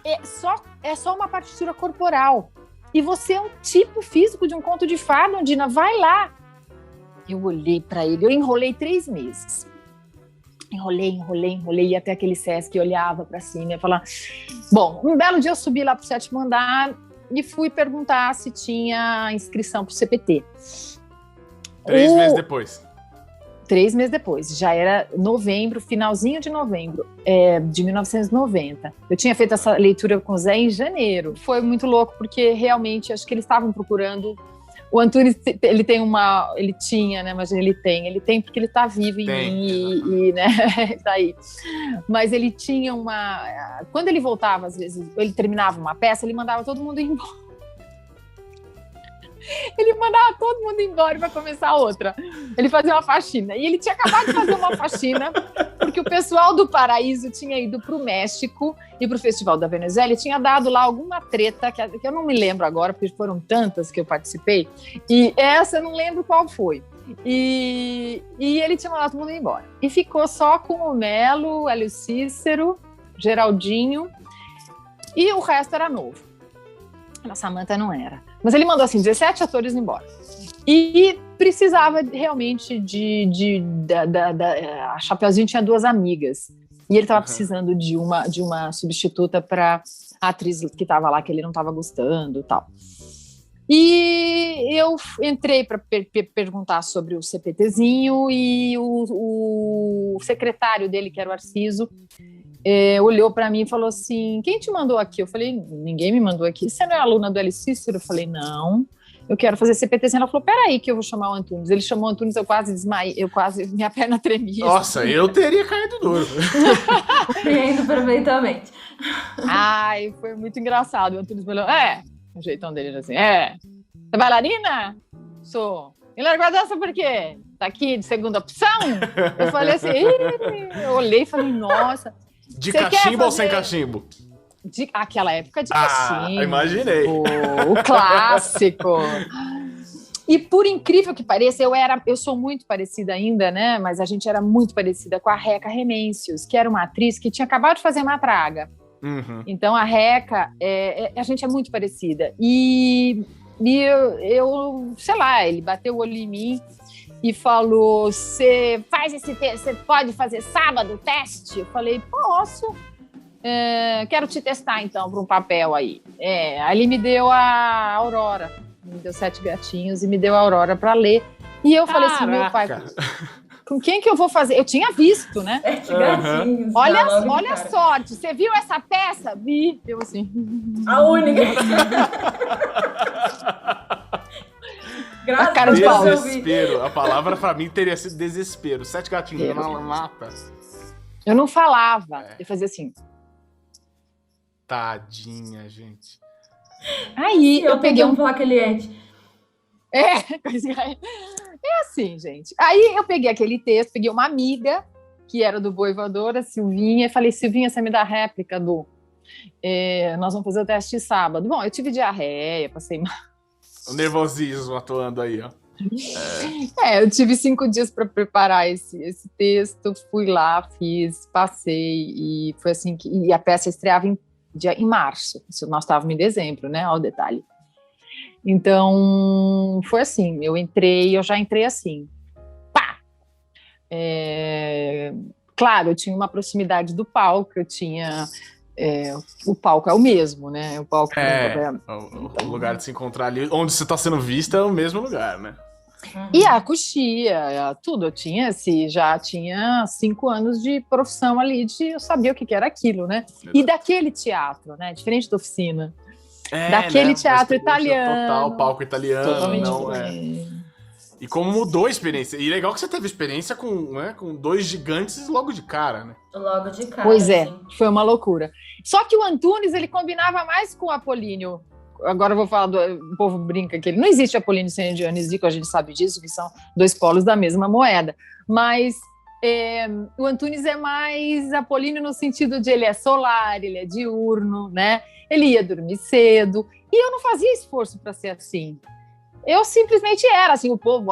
É só uma partitura corporal. E você é um tipo físico de um conto de fada, Ondina, vai lá. Eu olhei para ele, eu enrolei 3 meses. Enrolei, ia até aquele Sesc, olhava para cima e falava... Bom, um belo dia eu subi lá para o 7º andar e fui perguntar se tinha inscrição para o CPT. 3 meses depois. 3 meses depois, já era novembro, finalzinho de novembro de 1990. Eu tinha feito essa leitura com o Zé em janeiro. Foi muito louco, porque realmente acho que eles estavam procurando. O Antunes, ele tinha, né? Mas ele tem porque ele está vivo em mim e né, tá aí. Mas ele tinha quando ele voltava, às vezes, ele terminava uma peça, ele mandava todo mundo ir embora. Ele mandava todo mundo embora para começar outra. Ele fazia uma faxina. E ele tinha acabado de fazer uma faxina porque o pessoal do Paraíso tinha ido para o México e para o Festival da Venezuela e tinha dado lá alguma treta, que eu não me lembro agora, porque foram tantas que eu participei. E essa eu não lembro qual foi. E ele tinha mandado todo mundo embora. E ficou só com o Melo, Hélio Cícero, Geraldinho, e o resto era novo. A Samantha não era. Mas ele mandou, 17 atores embora. E precisava realmente a Chapeuzinho tinha 2 amigas. E ele estava precisando de uma substituta para a atriz que estava lá, que ele não estava gostando e tal. E eu entrei para perguntar sobre o CPTzinho e o secretário dele, que era o Arciso, olhou para mim e falou assim, quem te mandou aqui? Eu falei, ninguém me mandou aqui. Você não é aluna do Hélio Cícero? Eu falei, não, eu quero fazer CPT. Ela falou, peraí que eu vou chamar o Antunes. Ele chamou o Antunes, eu quase desmaiei, minha perna tremia. Nossa, eu teria caído duro. Compreendo perfeitamente. Ai, foi muito engraçado. O Antunes falou, o jeitão dele assim, você é bailarina? Sou. E largou a dança por quê? Tá aqui de segunda opção? Eu falei assim, eu olhei e falei, nossa... De cachimbo ou sem cachimbo? Aquela época de cachimbo. Imaginei. O clássico. E por incrível que pareça, eu sou muito parecida ainda, né? Mas a gente era muito parecida com a Reca Remencios, que era uma atriz que tinha acabado de fazer Matraga. Uhum. Então a Reca, a gente é muito parecida. E eu, sei lá, ele bateu o olho em mim e falou, você faz esse teste, você pode fazer sábado o teste? Eu falei, posso. Quero te testar então para um papel aí. Aí ele me deu a Aurora, me deu 7 gatinhos e me deu a Aurora para ler. E eu falei assim, meu pai, com quem que eu vou fazer? Eu tinha visto, né? 7 gatinhos. Olha a sorte, você viu essa peça? Vi. Eu assim. A única. A cara de pau. Desespero. A palavra pra mim teria sido desespero. 7 gatinhos na mata. Eu não falava. Eu fazia assim. Tadinha, gente. Aí eu peguei um plaquete. É assim, gente. Aí eu peguei aquele texto, peguei uma amiga que era do Boi Voador, a Silvinha, e falei, Silvinha, você me dá a réplica do... nós vamos fazer o teste sábado. Bom, eu tive diarreia, passei mal. O nervosismo atuando aí, ó. Eu tive 5 dias para preparar esse texto, fui lá, fiz, passei, e foi assim e a peça estreava em março, nós estávamos em dezembro, né, ao detalhe. Então, foi assim, eu já entrei assim, pá! Claro, eu tinha uma proximidade do palco, o palco é o mesmo, né, o palco... O lugar de se encontrar ali, onde você está sendo vista é o mesmo lugar, né? E a coxia, tudo, já tinha 5 anos de profissão ali, eu sabia o que era aquilo, né? E daquele teatro, né? Diferente da oficina. Daquele teatro italiano. Total, palco italiano. Totalmente não. E como mudou a experiência. E legal que você teve experiência com 2 gigantes logo de cara, né? Logo de cara. Pois é, sim. foi uma loucura. Só que o Antunes, ele combinava mais com o Apolíneo. Agora eu vou falar o povo brinca que ele não existe Apolíneo sem Dionísico, a gente sabe disso, que são 2 polos da mesma moeda. Mas o Antunes é mais Apolíneo no sentido de ele é solar, ele é diurno, né? Ele ia dormir cedo. E eu não fazia esforço para ser assim. Eu simplesmente era assim, o povo,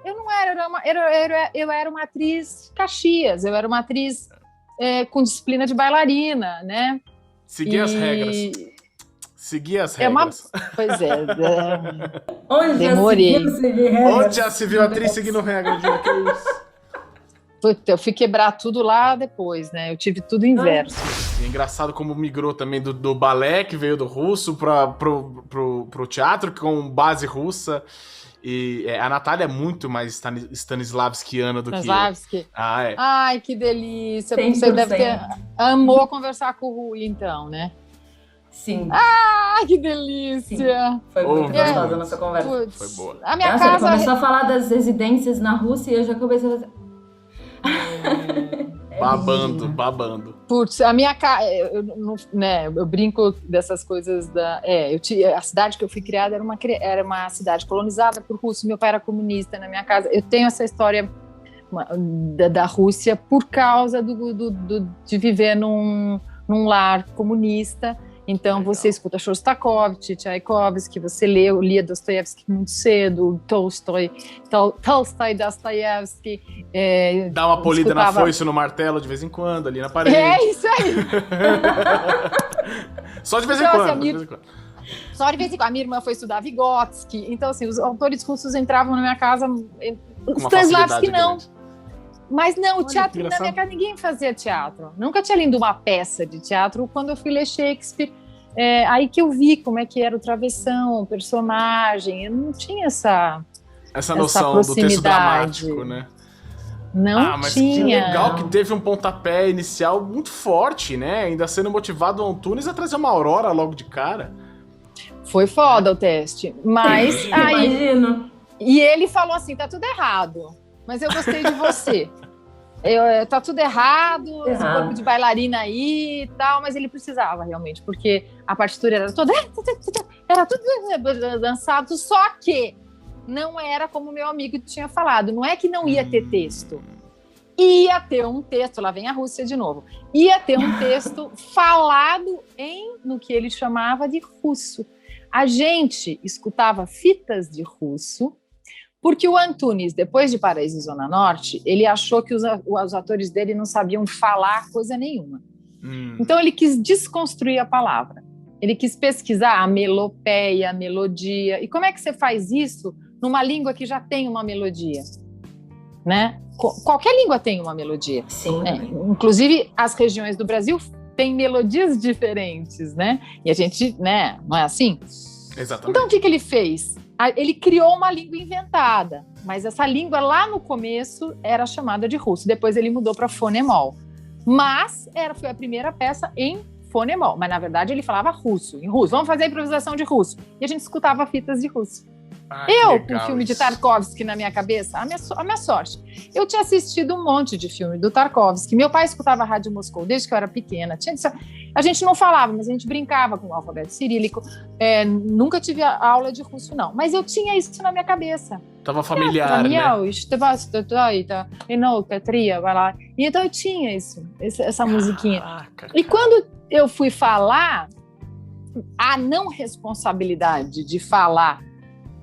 eu não era, eu era uma atriz Caxias, eu era uma atriz com disciplina de bailarina, né? Seguia as regras. Seguia as regras. Pois é. Onde demorei. Onde já se viu atriz seguindo regras? Que é isso? Eu fui quebrar tudo lá depois, né? Eu tive tudo inverso. É engraçado como migrou também do balé, que veio do russo, pro teatro, com base russa. E a Natália é muito mais stanislavskiana do que eu. Ai, que delícia. 100%. Você deve ter... Amou conversar com o Rui, então, né? Sim. Ah, que delícia! Sim. Foi muito gostosa a nossa conversa. Putz, foi boa. A minha Nossa, casa... ele começou a falar das residências na Rússia e eu já comecei a fazer... Babando. Putz, a minha casa... Eu brinco dessas coisas a cidade que eu fui criada era uma cidade colonizada por russos. Meu pai era comunista na minha casa. Eu tenho essa história da Rússia por causa de viver num lar comunista. Então, legal. Você escuta Shostakovich, Tchaikovsky, você lia Dostoiévski muito cedo, Tolstói, Dostoiévski. Dá uma polida na foice no martelo de vez em quando, ali na parede. É isso aí! Só de vez em quando. Só de vez em quando. A minha irmã foi estudar Vygotsky. Então, assim, os autores russos entravam na minha casa. Os Stanislavski não. Grande. Mas não, o teatro, na minha casa ninguém fazia teatro. Nunca tinha lido uma peça de teatro. Quando eu fui ler Shakespeare, aí que eu vi como é que era o travessão, o personagem. Eu não tinha essa noção do texto dramático, né? Não mas tinha. Que legal que teve um pontapé inicial muito forte, né? Ainda sendo motivado o Antunes a trazer uma Aurora logo de cara. Foi foda o teste. Mas imagino. E ele falou assim, tá tudo errado. Mas eu gostei de você. Tá tudo errado, esse corpo de bailarina aí e tal, mas ele precisava realmente, porque a partitura era tudo dançado, só que não era como o meu amigo tinha falado, não é que não ia ter texto. Ia ter um texto, lá vem a Rússia de novo, ia ter um texto falado no que ele chamava de russo. A gente escutava fitas de russo, porque o Antunes, depois de Paraíso e Zona Norte, ele achou que os atores dele não sabiam falar coisa nenhuma. Então ele quis desconstruir a palavra. Ele quis pesquisar a melopeia, a melodia. E como é que você faz isso numa língua que já tem uma melodia? Né? Qualquer língua tem uma melodia. Sim. Inclusive, as regiões do Brasil têm melodias diferentes, né? E a gente, né, não é assim? Exatamente. Então, o que ele fez? Ele criou uma língua inventada, mas essa língua lá no começo era chamada de russo. Depois ele mudou para fonemol. Mas foi a primeira peça em fonemol. Mas, na verdade, ele falava russo, em russo. Vamos fazer a improvisação de russo. E a gente escutava fitas de russo. Com o filme de Tarkovsky na minha cabeça, a minha sorte. Eu tinha assistido um monte de filme do Tarkovsky. Meu pai escutava Rádio Moscou desde que eu era pequena. A gente não falava, mas a gente brincava com o alfabeto cirílico. Nunca tive aula de russo, não. Mas eu tinha isso na minha cabeça. Tava familiar, né? Vai lá. E então eu tinha essa musiquinha. E quando eu fui falar, a não responsabilidade de falar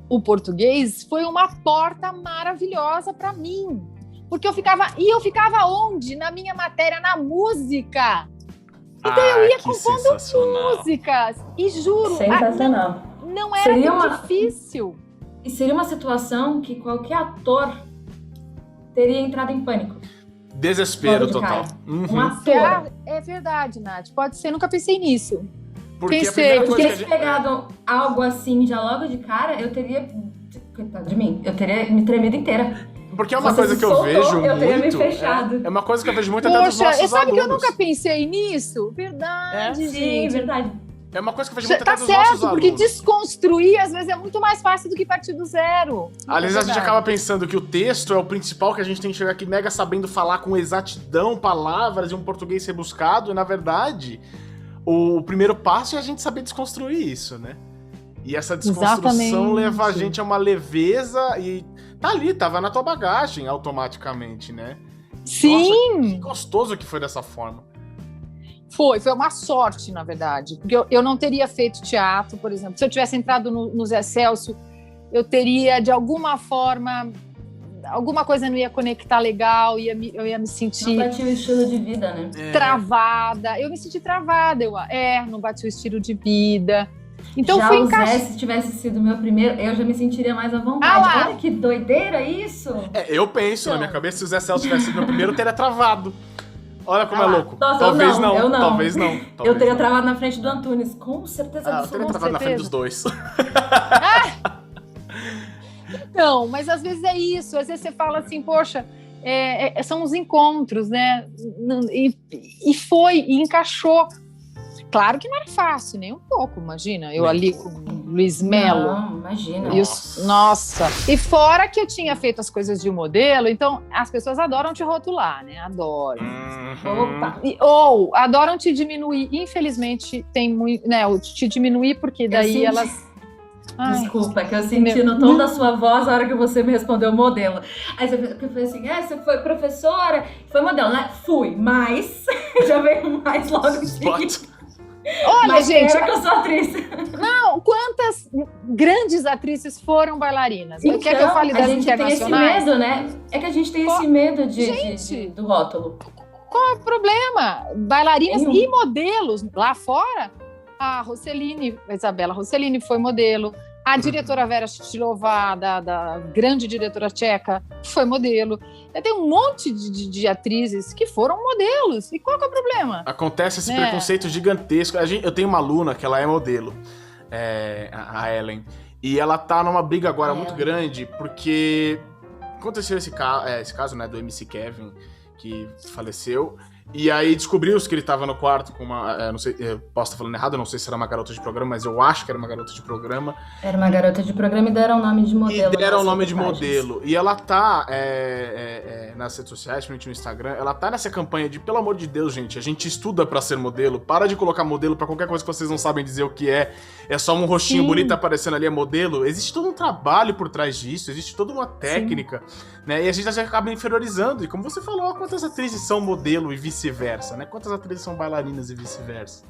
o português foi uma porta maravilhosa para mim. Porque eu ficava onde? Na minha matéria, na música. Então eu ia compondo músicas. E juro, sensacional. Não era tão difícil. E seria uma situação que qualquer ator teria entrado em pânico. Desespero total. Um ator. É verdade, Nath. Pode ser, nunca pensei nisso. Porque se tivesse pegado algo assim já logo de cara, eu teria... Coitado de mim. Eu teria me tremido inteira. Porque é uma coisa que eu vejo muito... Eu teria me fechado. É uma coisa que eu vejo muito até dos nossos alunos. Sabe que eu nunca pensei nisso? Verdade, Sim, verdade. É uma coisa que eu vejo muito até dos certo, nossos alunos. Porque desconstruir, às vezes, é muito mais fácil do que partir do zero. Às vezes a gente acaba pensando que o texto é o principal, que a gente tem que chegar aqui mega sabendo falar com exatidão, palavras e um português rebuscado, e na verdade, o primeiro passo é a gente saber desconstruir isso, né? E essa desconstrução leva a gente a uma leveza e tá ali, tava na tua bagagem automaticamente, né? Sim! Nossa, que gostoso que foi dessa forma. Foi uma sorte, na verdade. Porque eu não teria feito teatro, por exemplo. Se eu tivesse entrado no Zé Celso, eu teria, de alguma forma, alguma coisa não ia conectar legal, eu ia me sentir... Não batia o estilo de vida, né? Travada. Eu me senti travada. Não batia o estilo de vida. Então já foi o Zé, se tivesse sido meu primeiro, eu já me sentiria mais à vontade. Olha que doideira isso! Eu penso, na minha cabeça, se o Zé Celso tivesse sido meu primeiro, eu teria travado. Olha como é louco. Nossa, talvez não. Talvez não. Eu teria travado na frente do Antunes, com certeza absoluta. Eu teria travado na frente dos dois. Então, mas às vezes é isso. Às vezes você fala assim, poxa, são os encontros, né? E encaixou. Claro que não era fácil, nem um pouco, imagina. Eu ali com o Luiz Melo. Não, imagina. Nossa. E fora que eu tinha feito as coisas de modelo, então as pessoas adoram te rotular, né? Adoram. Opa. Ou adoram te diminuir. Infelizmente, tem muito, né? Te diminuir porque daí elas... Desculpa, que eu senti no tom da sua voz a hora que você me respondeu modelo. Aí eu falei assim, você foi professora, foi modelo, né? Fui, mas... Já veio mais logo em seguida. Olha, mas gente... que eu sou atriz. Não, quantas grandes atrizes foram bailarinas? Então, quer que eu fale das internacionais? Tem esse medo, né? É que a gente tem esse medo do rótulo. Qual é o problema? Bailarinas e modelos lá fora. A Isabela Rossellini foi modelo. A diretora Vera Chytilová, da grande diretora tcheca, foi modelo. Tem um monte de atrizes que foram modelos. E qual que é o problema? Acontece esse preconceito gigantesco. Eu tenho uma aluna que ela é modelo, a Ellen. E ela tá numa briga agora muito grande, porque aconteceu esse caso, né, do MC Kevin, que faleceu. E aí descobriu-se que ele tava no quarto com uma... não sei, eu posso estar falando errado, não sei se era uma garota de programa, mas eu acho que era uma garota de programa. Era uma garota de programa e deram o nome de modelo. E deram o nome de modelo. E ela tá nas redes sociais, principalmente no Instagram, ela tá nessa campanha de, pelo amor de Deus, gente, a gente estuda pra ser modelo, para de colocar modelo pra qualquer coisa que vocês não sabem dizer o que é só um rostinho bonito aparecendo ali, é modelo. Existe todo um trabalho por trás disso, existe toda uma técnica, né? E a gente acaba inferiorizando. E como você falou, quantas atrizes são modelo e vice-versa, né? Quantas atrizes são bailarinas e vice-versa?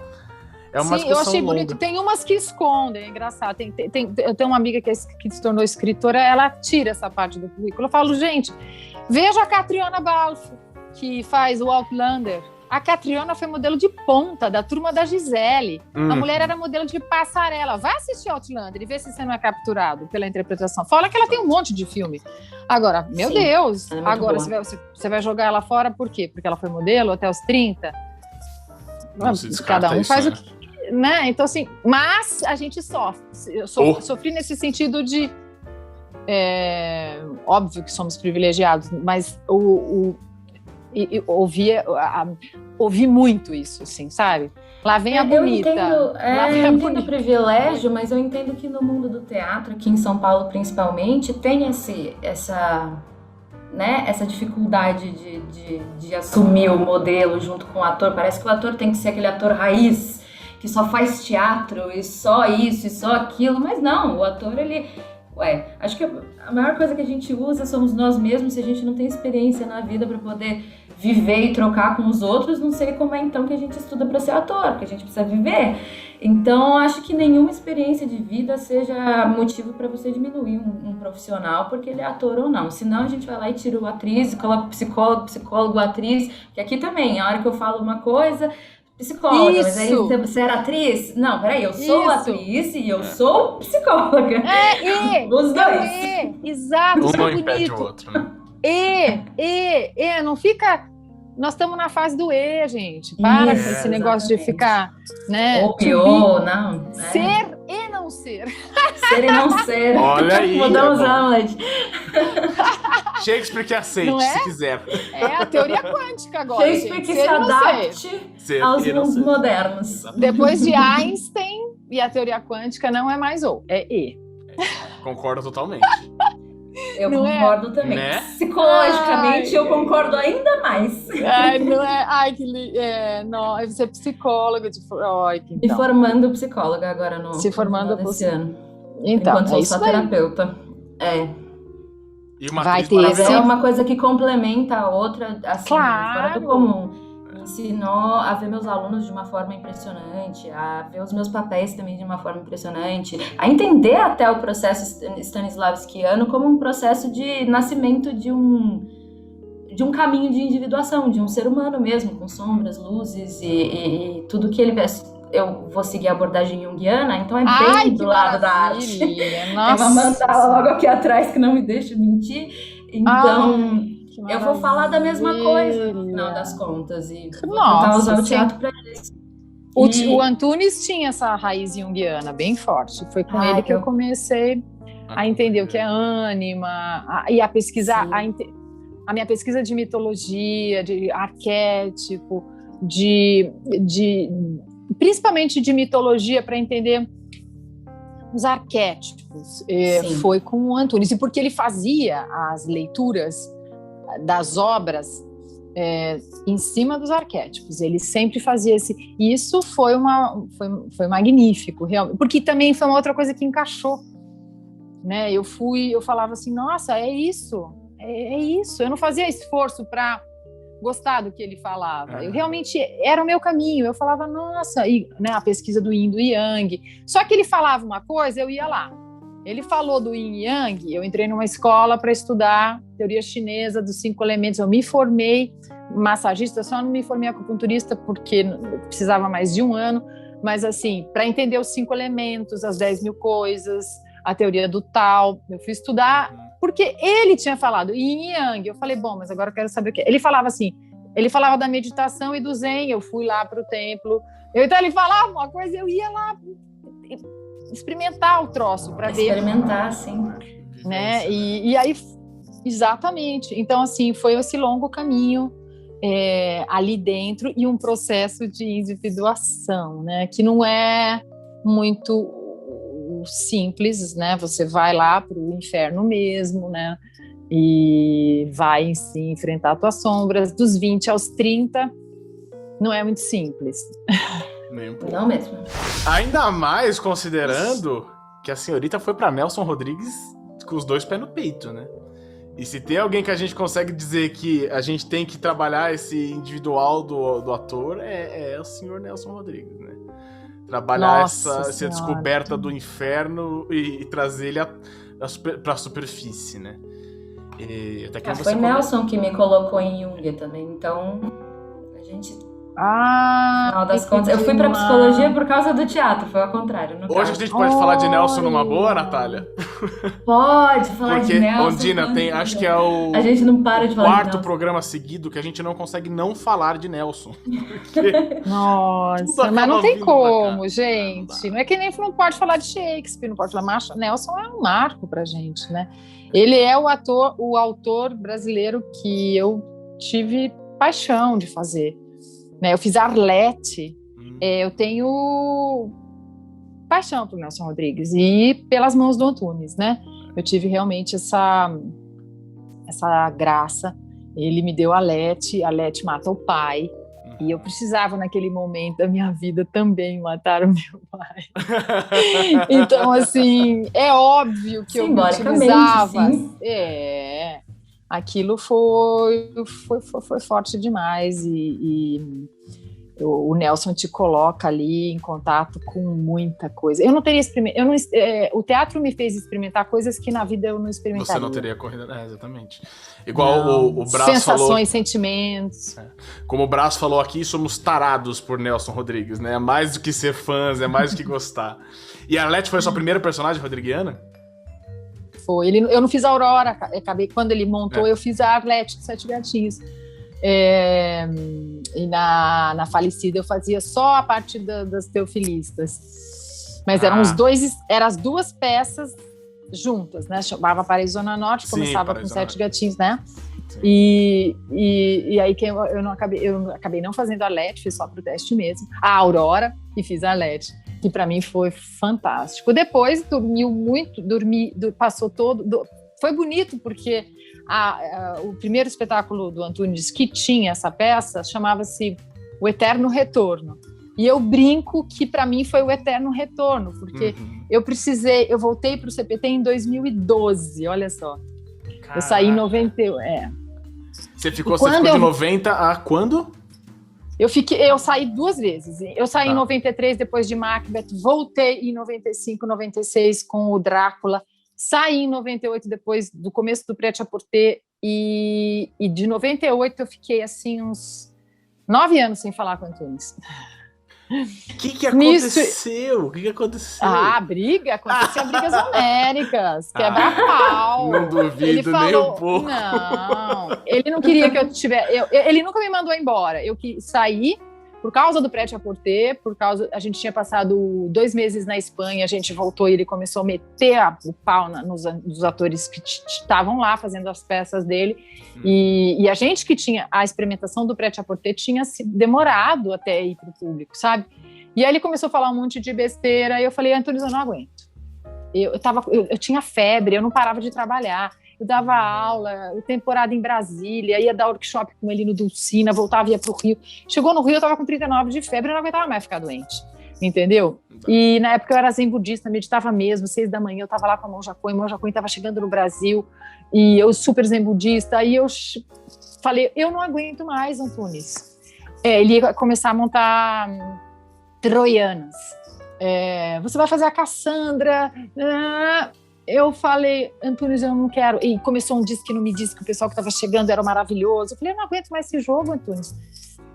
É uma discussão eu achei longa. bonito. Tem umas que escondem, é engraçado. Eu tenho uma amiga que se tornou escritora, ela tira essa parte do currículo. Eu falo, gente, veja a Catriona Balfe, que faz o Outlander. A Catriona foi modelo de ponta, da turma da Gisele. A mulher era modelo de passarela. Vai assistir Outlander e ver se você não é capturado pela interpretação. Fala que ela tem um monte de filme. Agora, meu Deus, agora você vai jogar ela fora por quê? Porque ela foi modelo até os 30? Cada um faz o que... Né? Então, assim, mas a gente sofre. Eu sofri nesse sentido de... óbvio que somos privilegiados, mas ouvi muito isso, assim, sabe? Lá vem a bonita. Eu entendo o privilégio, mas eu entendo que no mundo do teatro, aqui em São Paulo principalmente, tem essa dificuldade de assumir o modelo junto com o ator. Parece que o ator tem que ser aquele ator raiz, que só faz teatro e só isso e só aquilo, mas não, o ator Ué, acho que a maior coisa que a gente usa somos nós mesmos. Se a gente não tem experiência na vida para poder viver e trocar com os outros, não sei como é então que a gente estuda para ser ator, porque a gente precisa viver. Então, acho que nenhuma experiência de vida seja motivo para você diminuir um profissional porque ele é ator ou não. Senão a gente vai lá e tira o atriz, coloca o psicólogo, atriz, que aqui também, a hora que eu falo uma coisa, psicóloga, mas aí você era atriz? Não, peraí, eu sou atriz e eu sou psicóloga. Os dois. Exato, Um isso não é impede o bonito. outro, né? Não fica... Nós estamos na fase do gente. Para com esse negócio de ficar, né? Ou pior, não. Ser e não ser. Ser e não ser. Olha aí. Mudamos Hamlet. Shakespeare que aceite, Não é? se quiser. É a teoria quântica agora. Shakespeare que Ser se e não ser. adapte Ser aos e não mundos ser. modernos. Depois de Einstein e a teoria quântica não é mais ou, é e. Concordo totalmente. Eu Não concordo também. Né? Psicologicamente, eu concordo ainda mais. Não é? Ai, não, você é psicóloga de Me formando psicóloga agora no formando final desse ano. Então, Enquanto sou isso só daí. terapeuta. E uma Vai atriz ter Mas maravilhosa. é uma coisa que complementa a outra, assim, Claro. fora do comum. Me ensinou a ver meus alunos de uma forma impressionante, a ver os meus papéis também de uma forma impressionante, a entender até o processo stanislavskiano como um processo de nascimento de um caminho de individuação, de um ser humano mesmo, com sombras, luzes e tudo que ele vê. Eu vou seguir a abordagem junguiana, então é bem do lado da arte. Nossa. Tem uma mandala logo aqui atrás que não me deixa mentir. Então, eu vou falar da mesma coisa no final das contas. E vou tentar usar o teatro para isso. O Antunes tinha essa raiz junguiana bem forte. Foi com ele que eu comecei a entender o que é ânima, e a pesquisar, a minha pesquisa de mitologia, de arquétipo, principalmente de mitologia, para entender os arquétipos, foi com o Antunes. E porque ele fazia as leituras das obras em cima dos arquétipos. Ele sempre fazia esse... E isso foi magnífico, realmente. Porque também foi uma outra coisa que encaixou. Né? Eu falava assim, nossa, é isso. Eu não fazia esforço para gostar do que ele falava. Eu realmente, era o meu caminho. Eu falava, nossa, né, a pesquisa do Yin e do Yang. Só que ele falava uma coisa, eu ia lá. Ele falou do Yin e Yang, eu entrei numa escola para estudar teoria chinesa dos 5 elementos. Eu me formei massagista, só não me formei acupunturista porque precisava mais de um ano, mas assim, para entender os 5 elementos, as 10.000 coisas, a teoria do Tao, eu fui estudar porque ele tinha falado Yin e Yang. Eu falei, bom, mas agora eu quero saber o que. Ele falava da meditação e do Zen. Eu fui lá para o templo. Então ele falava uma coisa, eu ia lá experimentar o troço para ver. Experimentar, sim. Né? E aí, exatamente. Então, assim, foi esse longo caminho ali dentro e um processo de individuação, né? Que não é muito simples, né? Você vai lá para o inferno mesmo, né? E vai se enfrentar as tuas sombras. Dos 20 aos 30, não é muito simples. Não mesmo. Ainda mais considerando que a senhorita foi para Nelson Rodrigues com os 2 pés no peito, né? E se tem alguém que a gente consegue dizer que a gente tem que trabalhar esse individual do ator, é o senhor Nelson Rodrigues, né? Trabalhar essa descoberta do inferno e trazer ele para a superfície, né? E até que foi Nelson que me colocou em Jung também, então a gente... no final das contas, eu fui pra psicologia por causa do teatro, foi ao contrário. Hoje a gente pode falar de Nelson numa boa, Natália? Pode falar de Nelson. Porque, Ondina, tem, acho que é o a gente não para de falar quarto de Nelson. programa seguido que a gente não consegue não falar de Nelson. Porque nossa, mas não tem como, gente. Não é que nem não pode falar de Shakespeare, não pode falar. Nelson é um marco pra gente, né? Ele é o autor brasileiro que eu tive paixão de fazer. Eu fiz Arlete, eu tenho paixão por Nelson Rodrigues e pelas mãos do Antunes, né? Eu tive realmente essa graça. Ele me deu a Lete mata o pai, E eu precisava, naquele momento da minha vida, também matar o meu pai. Então, assim, é óbvio que eu me utilizava. Sim. Aquilo foi forte demais. O Nelson te coloca ali em contato com muita coisa. Eu não teria experimentado. O teatro me fez experimentar coisas que na vida eu não experimentaria. Você não teria corrido. Exatamente. Igual o Brás falou. Sensações, sentimentos. Como o Brás falou aqui, somos tarados por Nelson Rodrigues, né? É mais do que ser fãs, é mais do que gostar. E a Arlete foi a sua primeira personagem rodriguiana? Foi. Eu não fiz a Aurora, quando ele montou, eu fiz a Arlete dos Sete Gatinhos. E na Falecida eu fazia só a parte das teofilistas, mas eram as duas peças juntas, né? Chamava Paraíso Zona Norte, começava com Sete Gatinhos, né? E aí eu acabei não fazendo a Arlete, fiz só pro teste mesmo, a Aurora, e fiz a Arlete, que para mim foi fantástico. Depois passou todo, foi bonito porque o primeiro espetáculo do Antunes que tinha essa peça chamava-se O Eterno Retorno. E eu brinco que para mim foi o eterno retorno, porque eu voltei para o CPT em 2012, olha só. Caraca. Eu saí em 90. Você ficou de 90 a quando? Eu saí 2 vezes. Eu saí em 93 depois de Macbeth, voltei em 95, 96 com o Drácula. Saí em 98, depois do começo do Prêt-à-Porter, e de 98 eu fiquei assim uns 9 anos sem falar com o Antunes. O que aconteceu? O que aconteceu? Acontecia brigas homéricas, quebra-pau. Não duvido nem um pouco. Não, ele não queria que eu tivesse... Ele nunca me mandou embora. Eu saí por causa do Prêt-à-Porter, a gente tinha passado 2 meses na Espanha, a gente voltou e ele começou a meter o pau nos atores que estavam lá fazendo as peças dele, e a gente que tinha a experimentação do Prêt-à-Porter tinha se demorado até ir para o público, sabe? E aí ele começou a falar um monte de besteira, e eu falei, Antunes, eu não aguento. Eu tinha febre, eu não parava de trabalhar. Eu dava aula, temporada em Brasília, ia dar workshop com ele no Dulcina, voltava e ia pro Rio. Chegou no Rio, eu tava com 39 de febre, eu não aguentava mais ficar doente, entendeu? E na época eu era zen budista, meditava mesmo, 6 da manhã, eu tava lá com a Monja Coen tava chegando no Brasil, e eu super zen budista, e eu falei, eu não aguento mais, Antunes. Ele ia começar a montar troianas. Você vai fazer a Cassandra... Eu falei, Antunes, eu não quero. E começou um disco que não me disse que o pessoal que estava chegando era maravilhoso. Eu falei, eu não aguento mais esse jogo, Antunes.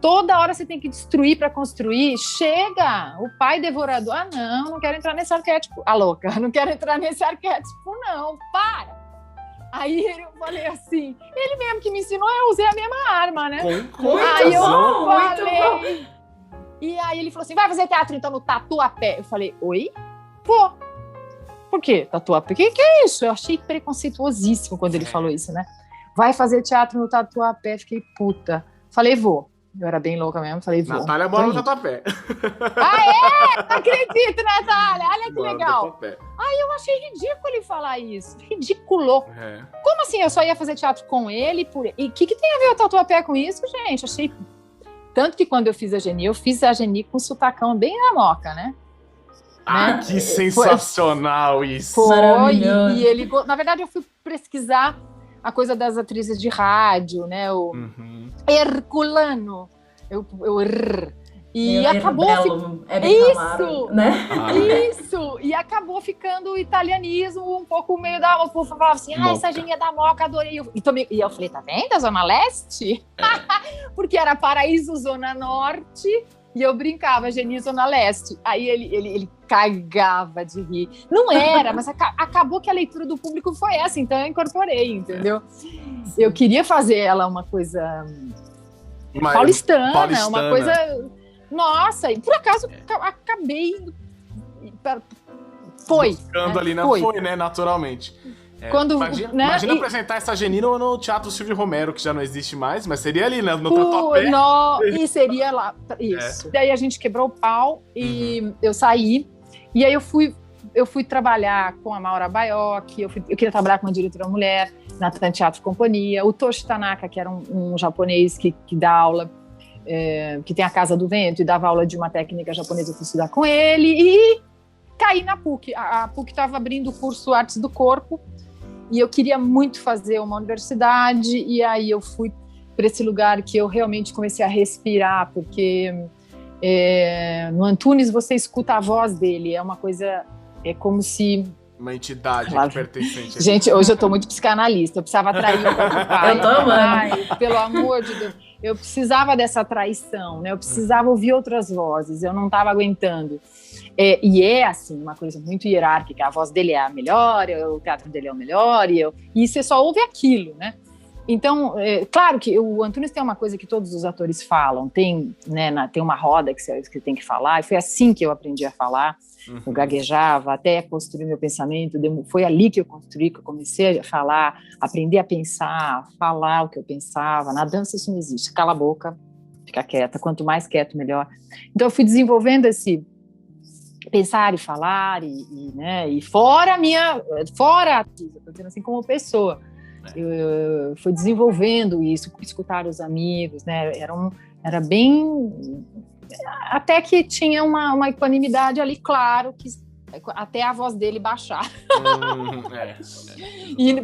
Toda hora você tem que destruir para construir. Chega! O pai devorador. Não quero entrar nesse arquétipo. Louca, não quero entrar nesse arquétipo, não. Para! Aí eu falei assim, ele mesmo que me ensinou, eu usei a mesma arma, né? Aí eu falei... E aí ele falou assim, vai fazer teatro então no Tatuapé. Eu falei, oi? Pô. Por quê? Tatuapé? O que é isso? Eu achei preconceituosíssimo quando ele falou isso, né? Vai fazer teatro no Tatuapé. Fiquei puta. Falei, vou. Eu era bem louca mesmo. Falei, vou. Natália mora no Tatuapé. Não acredito, Natália. Olha que legal. Aí eu achei ridículo ele falar isso. Ridículo. Como assim? Eu só ia fazer teatro com ele? E o que tem a ver o Tatuapé com isso, gente? Achei... Tanto que quando eu fiz a Geni com sotacão bem na moca, né? Que sensacional isso! Foi, e ele... Na verdade, eu fui pesquisar a coisa das atrizes de rádio, né? O Herculano. E acabou... Isso! Né? Isso! E acabou ficando o italianismo um pouco meio da... O povo falava assim, essa Geni é da moca, adorei. E eu falei, tá vendo a Zona Leste? Porque era Paraíso, Zona Norte... E eu brincava, Geni, Zona Leste. Aí ele cagava de rir. Não era, mas acabou que a leitura do público foi essa, então eu incorporei, entendeu? Eu queria fazer ela uma coisa paulistana, uma coisa... Nossa, e por acaso acabei... Foi. Buscando ali, foi, né, naturalmente. Imagina apresentar essa Geni no Teatro Silvio Romero, que já não existe mais, mas seria ali, né, no Tatuapé. E seria lá, isso. Daí a gente quebrou o pau e eu saí, e aí eu fui trabalhar com a Maura Baiocchi, eu queria trabalhar com uma diretora mulher, na Teatro Companhia, o Toshi Tanaka, que era um japonês que dá aula, que tem a Casa do Vento, e dava aula de uma técnica japonesa, eu fui estudar com ele, e caí na PUC. A PUC estava abrindo o curso Artes do Corpo, e eu queria muito fazer uma universidade, e aí eu fui para esse lugar que eu realmente comecei a respirar, porque no Antunes você escuta a voz dele, é uma coisa, é como se... Uma entidade pertencente. Gente, hoje eu tô muito psicanalista, eu precisava atrair o próprio pai. Eu tô amando. Ai, pelo amor de Deus. Eu precisava dessa traição, né? Eu precisava ouvir outras vozes, eu não estava aguentando. E assim, uma coisa muito hierárquica, a voz dele é a melhor, o teatro dele é o melhor, e você só ouve aquilo, né? Então, claro que o Antunes tem uma coisa que todos os atores falam, tem uma roda que você tem que falar, e foi assim que eu aprendi a falar. Eu gaguejava até construir meu pensamento, foi ali que eu construí, que eu comecei a falar, aprender a pensar, falar o que eu pensava. Na dança isso não existe, cala a boca, fica quieta, quanto mais quieto, melhor. Então eu fui desenvolvendo esse pensar e falar, e fora a atriz, eu tô dizendo assim, como pessoa, eu fui desenvolvendo isso, escutar os amigos, né, era bem... Até que tinha uma equanimidade ali, claro, que até a voz dele baixar. E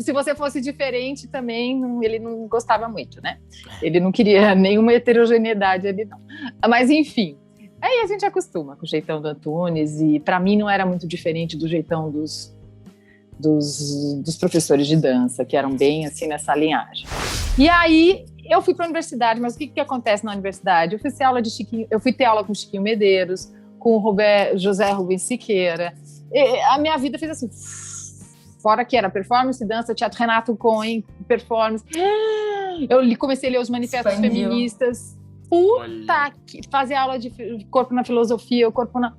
se você fosse diferente também, ele não gostava muito, né? Ele não queria nenhuma heterogeneidade ali, não. Mas, enfim, aí a gente acostuma com o jeitão do Antunes, e para mim não era muito diferente do jeitão dos professores de dança, que eram bem assim nessa linhagem. E aí eu fui para a universidade, mas o que acontece na universidade? Eu fui ter aula com Chiquinho Medeiros, com o José Rubens Siqueira. A minha vida fez assim, fora que era performance, dança, teatro, Renato Cohen, performance. Eu comecei a ler os manifestos feministas. Fazer aula de corpo na filosofia, o corpo na...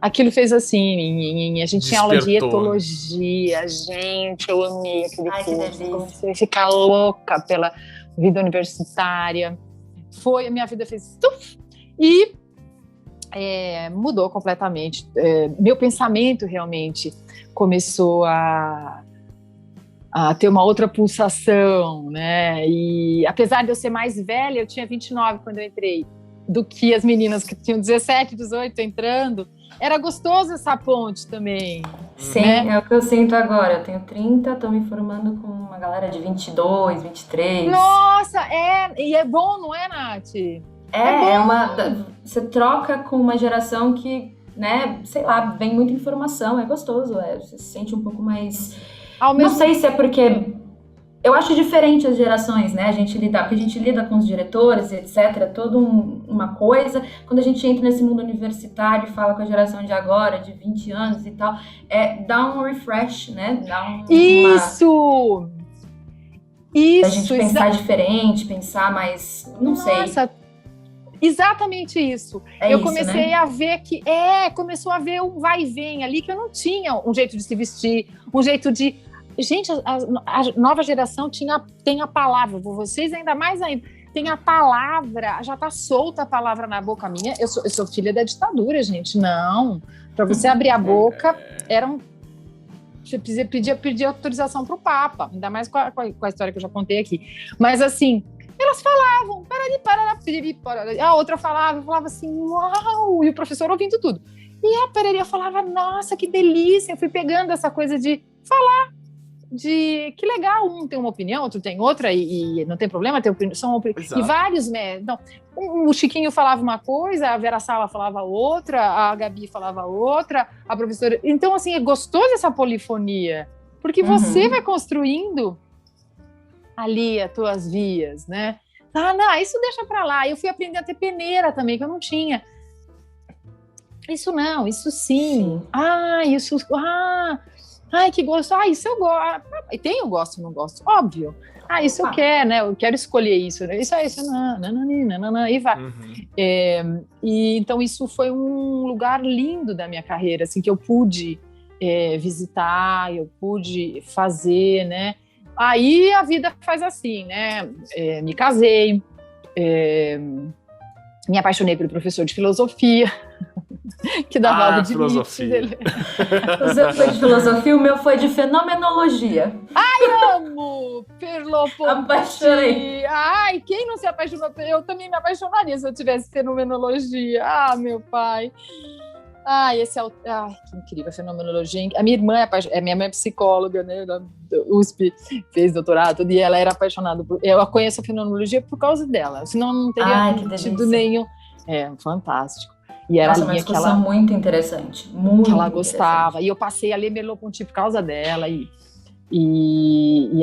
Aquilo fez assim, a gente tinha aula de etologia, gente, eu amei aquele curso, comecei a ficar louca pela vida universitária, a minha vida fez e mudou completamente, meu pensamento realmente começou a ter uma outra pulsação, né, e apesar de eu ser mais velha, eu tinha 29 quando eu entrei, do que as meninas que tinham 17, 18 entrando, era gostoso essa ponte também. Sim, né? É o que eu sinto agora. Eu tenho 30, estou me formando com uma galera de 22, 23. Nossa, e é bom, não é, Nath? Você troca com uma geração que, né, sei lá, vem muita informação, é gostoso, você se sente um pouco mais... Não sei se é porque... Eu acho diferente as gerações, né? Porque a gente lida com os diretores, etc. Toda uma coisa. Quando a gente entra nesse mundo universitário e fala com a geração de agora, de 20 anos e tal, dá um refresh, né? Isso! A gente pensar diferente, pensar mais... Não sei. Exatamente isso. Eu comecei, né? a ver que... começou a ver um vai e vem ali, que eu não tinha um jeito de se vestir, um jeito de... Gente, a nova geração tem a palavra, vocês ainda mais ainda, tem a palavra, já tá solta a palavra na boca minha. Eu sou filha da ditadura, gente, não. Para você abrir a boca, você pedir autorização pro Papa, ainda mais com a história que eu já contei aqui. Mas assim, elas falavam, a outra falava assim, uau, e o professor ouvindo tudo. E a Pereira falava, nossa, que delícia, eu fui pegando essa coisa de falar, de que legal, um tem uma opinião, outro tem outra, e não tem problema ter opinião, e vários, né? Então, o Chiquinho falava uma coisa, a Vera Sala falava outra, a Gabi falava outra, a professora... Então, assim, é gostoso essa polifonia, porque você vai construindo ali as tuas vias, né? Não, isso deixa pra lá. Eu fui aprender a ter peneira também, que eu não tinha. Isso não, isso sim. Isso... Ai, que gosto. Isso eu gosto. E tem eu gosto e não gosto, óbvio. Isso eu quero, né? Eu quero escolher isso. Né? Isso, e vai. E então isso foi um lugar lindo da minha carreira, assim, que eu pude visitar, eu pude fazer, né? Aí a vida faz assim, né? Me casei, me apaixonei pelo professor de filosofia. que dava aula de filosofia. dele. O seu foi de filosofia, o meu foi de fenomenologia. Amo! Perloponte! Apaixonei. Ai, quem não se apaixonou? Eu também me apaixonaria se eu tivesse fenomenologia. Ah, meu pai! Ai, esse é o... Ai, que incrível, a fenomenologia. A minha irmã minha mãe é psicóloga, né, da USP, fez doutorado, e ela era apaixonada por... Eu conheço a fenomenologia por causa dela, senão não teria tido nenhum... É, fantástico. E era uma discussão muito interessante, muito que ela gostava. E eu passei a ler Merleau-Ponty por causa dela e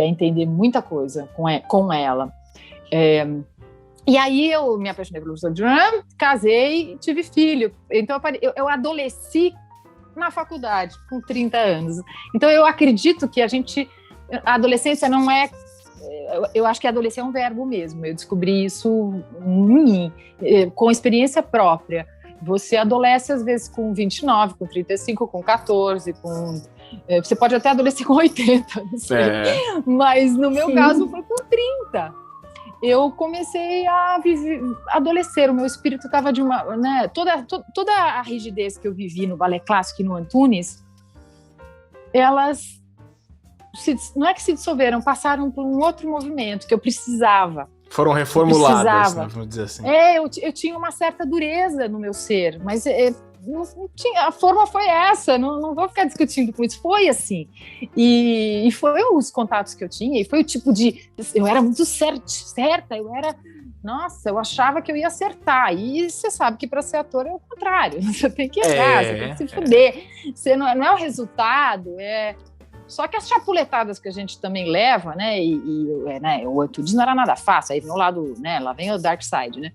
a entender muita coisa com ela. E aí eu me apaixonei pelo professor Duran, casei, tive filho. Então eu adolesci na faculdade, com 30 anos. Então eu acredito que a adolescência não é... Eu acho que adolescer é um verbo mesmo. Eu descobri isso em mim, com experiência própria. Você adolesce às vezes com 29, com 35, com 14, você pode até adolescer com 80, não sei. Mas no meu caso foi com 30. Eu comecei a adolescer, o meu espírito estava de uma... Né, toda a rigidez que eu vivi no balé clássico e no Antunes, elas não é que se dissolveram, passaram por um outro movimento que eu precisava. Foram reformuladas, né, vamos dizer assim. Eu tinha uma certa dureza no meu ser, mas não tinha, a forma foi essa, não vou ficar discutindo com isso, foi assim. E foi os contatos que eu tinha, e foi o tipo de... Eu era muito certa, eu achava que eu ia acertar, e você sabe que para ser ator é o contrário, você tem que errar, você tem que se fuder, você não é o resultado, Só que as chapuletadas que a gente também leva, né, né, o Antunes não era nada fácil, aí vem o lado, né, lá vem o Dark Side, né,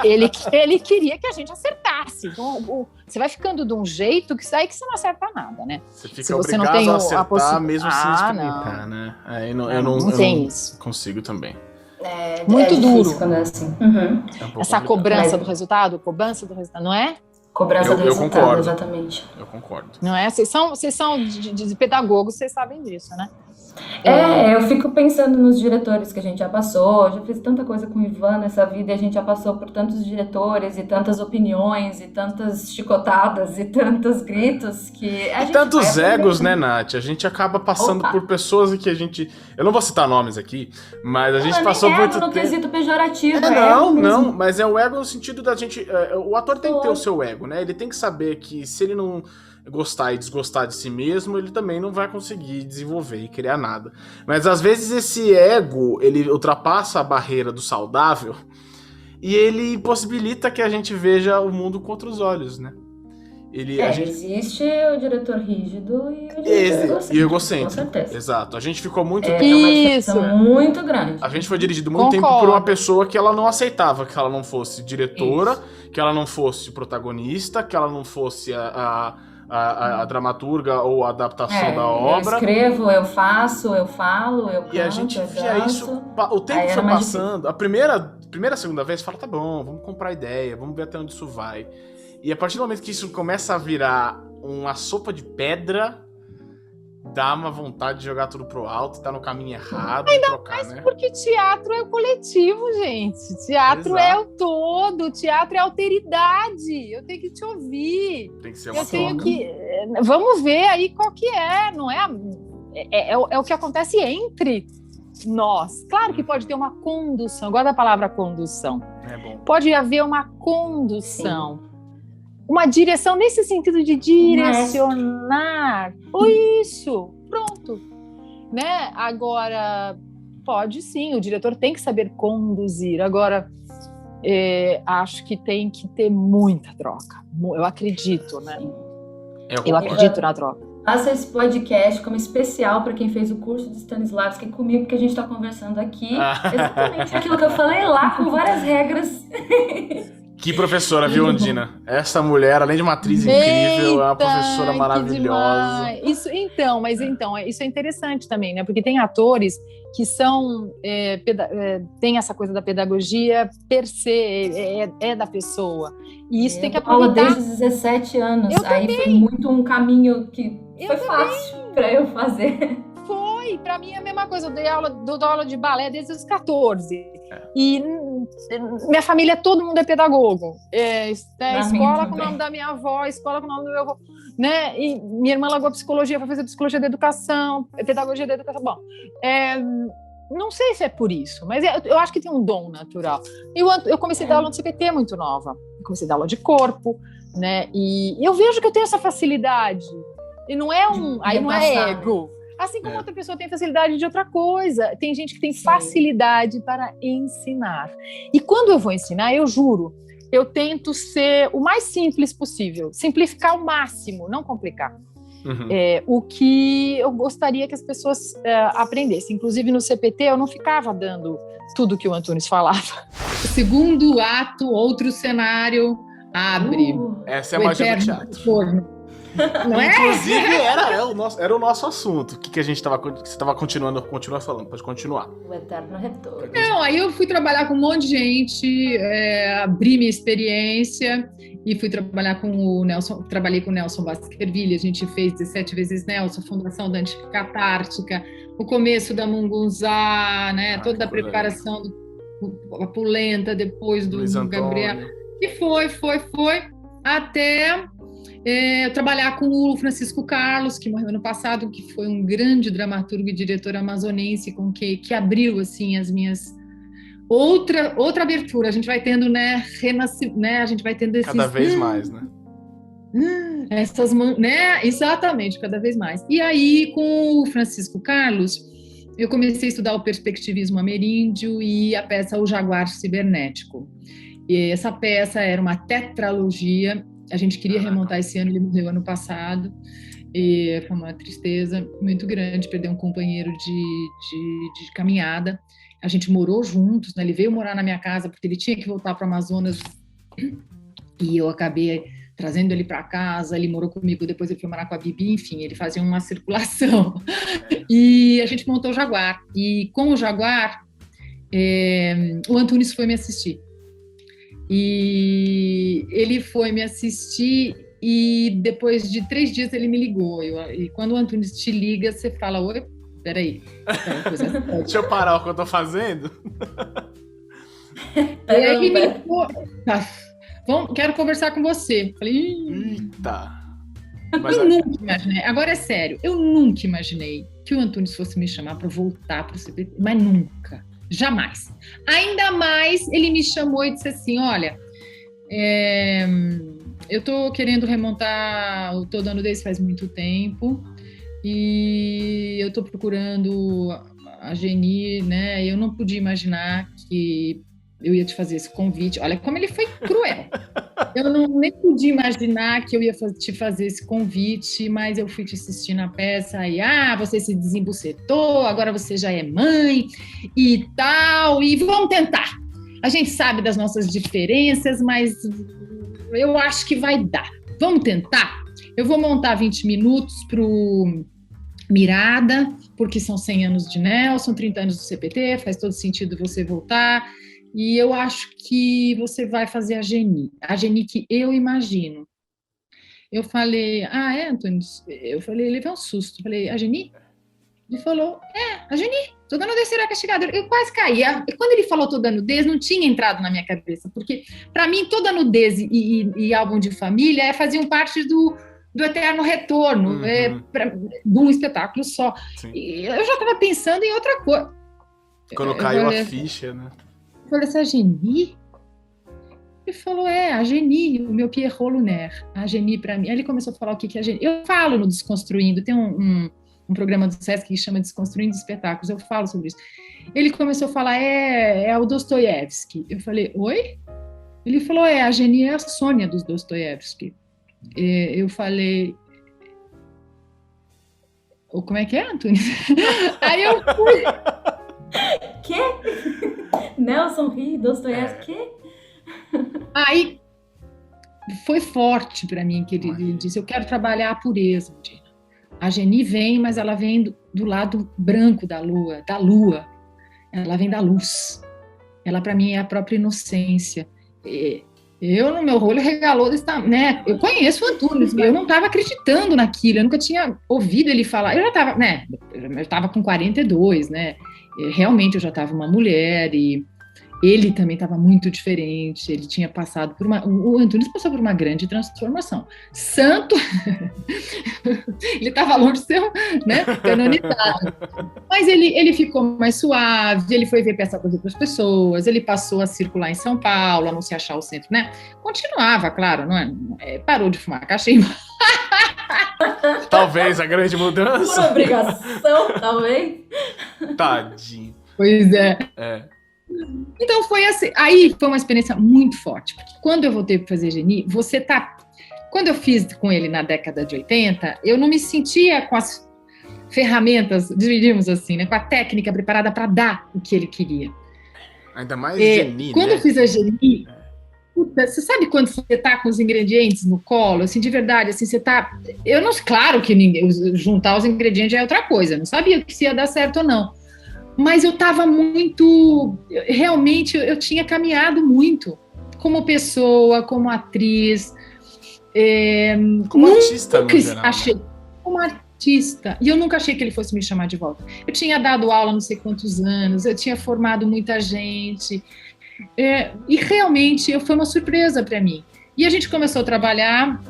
ele queria que a gente acertasse, então você vai ficando de um jeito que você não acerta nada, né. Você fica obrigado a acertar mesmo sem experimentar, não. Né, aí eu não tem isso. Consigo também. Muito duro. Quando é assim. Essa cobrança do resultado, não é? Cobrança do resultado, concordo. Exatamente. Eu concordo. Não é? Vocês são de pedagogos, vocês sabem disso, né? Eu fico pensando nos diretores que a gente já passou. Eu já fiz tanta coisa com o Ivan nessa vida e a gente já passou por tantos diretores e tantas opiniões e tantas chicotadas e tantos gritos que a gente tantos egos, né, Nath? A gente acaba passando por pessoas que a gente... Eu não vou citar nomes aqui, mas a gente passou muito tempo... no quesito pejorativo. Não, mas é o ego no sentido da gente... O ator tem que ter o seu ego, né? Ele tem que saber que se ele não gostar e desgostar de si mesmo, ele também não vai conseguir desenvolver e criar nada. Mas às vezes esse ego, ele ultrapassa a barreira do saudável e ele possibilita que a gente veja o mundo com outros olros, né? Existe o diretor rígido e o diretor egocêntrico. Com certeza. Exato. A gente ficou muito tempo... É uma diferença muito grande. A gente foi dirigido muito tempo por uma pessoa que ela não aceitava que ela não fosse diretora, que ela não fosse protagonista, que ela não fosse a dramaturga ou a adaptação da obra. Eu escrevo, eu faço, eu falo, eu canto, e a gente via isso, o tempo foi passando. A primeira, segunda vez, fala, tá bom, vamos comprar ideia, vamos ver até onde isso vai. E a partir do momento que isso começa a virar uma sopa de pedra, dá uma vontade de jogar tudo pro alto, tá no caminho errado. Ainda trocar, mais, né? Porque teatro é o coletivo, gente. Teatro é o todo, teatro é a alteridade. Eu tenho que te ouvir. Tem que ser uma troca. Vamos ver aí qual que é, não é? É o que acontece entre nós. Claro que pode ter uma condução, eu gosto da palavra condução. É bom. Pode haver uma condução. Sim. Uma direção nesse sentido de direcionar. Isso, pronto. Né? Agora, pode sim, o diretor tem que saber conduzir. Agora, acho que tem que ter muita troca. Eu acredito, né? Eu acredito na troca. Faça esse podcast como especial para quem fez o curso de Stanislavski comigo, porque a gente está conversando aqui exatamente aquilo que eu falei lá, com várias regras. Que professora, viu, Ondina? Essa mulher, além de uma atriz incrível, é uma professora maravilhosa. Isso é interessante também, né? Porque tem atores que são tem essa coisa da pedagogia per se, é da pessoa. E isso tem que aproveitar. Desde os 17 anos. Foi muito um caminho que foi fácil para eu fazer. Foi, para mim é a mesma coisa. Eu dou aula de balé desde os 14. E minha família, todo mundo é pedagogo. Escola com o nome da minha avó, escola com o nome do meu avô, né? E minha irmã largou psicologia para fazer psicologia da educação, pedagogia da educação. Bom, não sei se é por isso, mas eu acho que tem um dom natural. Eu comecei a dar aula no CPT muito nova. Eu comecei a dar aula de corpo, né? E eu vejo que eu tenho essa facilidade. E não é não é ego. Assim como outra pessoa tem facilidade de outra coisa. Tem gente que tem facilidade para ensinar. E quando eu vou ensinar, eu juro, eu tento ser o mais simples possível. Simplificar ao máximo, não complicar. Uhum. O que eu gostaria que as pessoas aprendessem. Inclusive no CPT eu não ficava dando tudo que o Antunes falava. Segundo ato, outro cenário abre. Essa é a magia do teatro. Forno. Não Inclusive, era o nosso assunto. O que a gente você estava continua falando, pode continuar. O eterno retorno. Não, aí eu fui trabalhar com um monte de gente, abri minha experiência e fui trabalhar com o Nelson, trabalhei com o Nelson Baskerville, a gente fez 17 vezes Nelson, Fundação Dante Catártica, o começo da Mungunzá, né, toda a preparação a polenta depois do Gabriel. E foi, até trabalhar com o Francisco Carlos, que morreu ano passado, que foi um grande dramaturgo e diretor amazonense, com que abriu assim as minhas outra abertura. A gente vai tendo, né, a gente vai tendo esses, cada vez mais, né? Essas, né, exatamente, cada vez mais. E aí com o Francisco Carlos eu comecei a estudar o perspectivismo ameríndio e a peça O Jaguar Cibernético. E essa peça era uma tetralogia. A gente queria remontar esse ano, ele morreu ano passado, e foi uma tristeza muito grande perder um companheiro de caminhada. A gente morou juntos, né? Ele veio morar na minha casa porque ele tinha que voltar para o Amazonas e eu acabei trazendo ele para casa, ele morou comigo, depois ele foi morar com a Bibi, enfim, ele fazia uma circulação. E a gente montou o Jaguar, e com o Jaguar, o Antunes foi me assistir. E ele foi me assistir e depois de 3 dias ele me ligou. E quando o Antunes te liga, você fala, oi, peraí. Deixa eu parar o que eu tô fazendo. E aí ele me ligou, quero conversar com você. Falei, eita. Eu nunca imaginei, agora é sério, eu nunca imaginei que o Antunes fosse me chamar para voltar para o CPT, mas nunca. Jamais. Ainda mais, ele me chamou e disse assim, olha, eu tô querendo remontar o Toda Nudez faz muito tempo e eu tô procurando a Geni, né? Eu não podia imaginar que eu ia te fazer esse convite. Olha como ele foi cruel. Eu nem podia imaginar que eu ia te fazer esse convite, mas eu fui te assistir na peça e, você se desembucetou, agora você já é mãe e tal, e vamos tentar. A gente sabe das nossas diferenças, mas eu acho que vai dar. Vamos tentar? Eu vou montar 20 minutos pro Mirada, porque são 100 anos de Nelson, 30 anos do CPT, faz todo sentido você voltar. E eu acho que você vai fazer a Geni que eu imagino. Eu falei, Antunes? Eu falei, ele levei um susto. Eu falei, a Geni? Ele falou, a Geni, Toda Nudez será castigada. Eu quase caí. E quando ele falou Toda Nudez, não tinha entrado na minha cabeça, porque para mim Toda Nudez e álbum de família faziam parte do eterno retorno, de um espetáculo só. Eu já estava pensando em outra coisa. Quando caiu a ficha, né? Eu falei, essa Geni? Ele falou, a Geni, o meu Pierrot Lunaire, a Geni para mim. Aí ele começou a falar o que é a Geni. Eu falo no Desconstruindo, tem um programa do Sesc que chama Desconstruindo Espetáculos, eu falo sobre isso. Ele começou a falar, é o Dostoiévski. Eu falei, oi? Ele falou, a Geni é a Sônia dos Dostoiévski. Eu falei, como é que é, Antunes? Aí eu fui... Que? Nelson ri, Dostoiévski, Aí foi forte para mim que ele disse, eu quero trabalhar a pureza, Dina. A Geni vem, mas ela vem do lado branco da lua, ela vem da luz. Ela para mim é a própria inocência. Eu no meu rolo regalou desse tamanho, né? Eu conheço o Antunes, eu não estava acreditando naquilo, eu nunca tinha ouvido ele falar. Eu já estava, né? Eu estava com 42, né? Realmente eu já estava uma mulher e ele também estava muito diferente, ele tinha passado por o Antunes passou por uma grande transformação. Santo, ele estava longe de ser, né, canonizado, mas ele ficou mais suave, ele foi ver peça com outras pessoas, ele passou a circular em São Paulo, a não se achar o centro, né, continuava, claro, não é, parou de fumar cachimbo. Talvez a grande mudança. Por obrigação, talvez. Tadinho. Pois é. É. Então foi assim, aí foi uma experiência muito forte, porque quando eu voltei para fazer Geni, quando eu fiz com ele na década de 80, eu não me sentia com as ferramentas, diríamos assim, né, com a técnica preparada para dar o que ele queria. Ainda mais Geni, quando né? eu fiz a Geni, puta, você sabe quando você tá com os ingredientes no colo, assim, de verdade, assim, você tá... Claro que juntar os ingredientes é outra coisa, não sabia se ia dar certo ou não. Mas eu estava muito... Realmente, eu tinha caminhado muito. Como pessoa, como atriz. Como artista, no geral. Como artista. E eu nunca achei que ele fosse me chamar de volta. Eu tinha dado aula não sei quantos anos, eu tinha formado muita gente. E realmente foi uma surpresa para mim. E a gente começou a trabalhar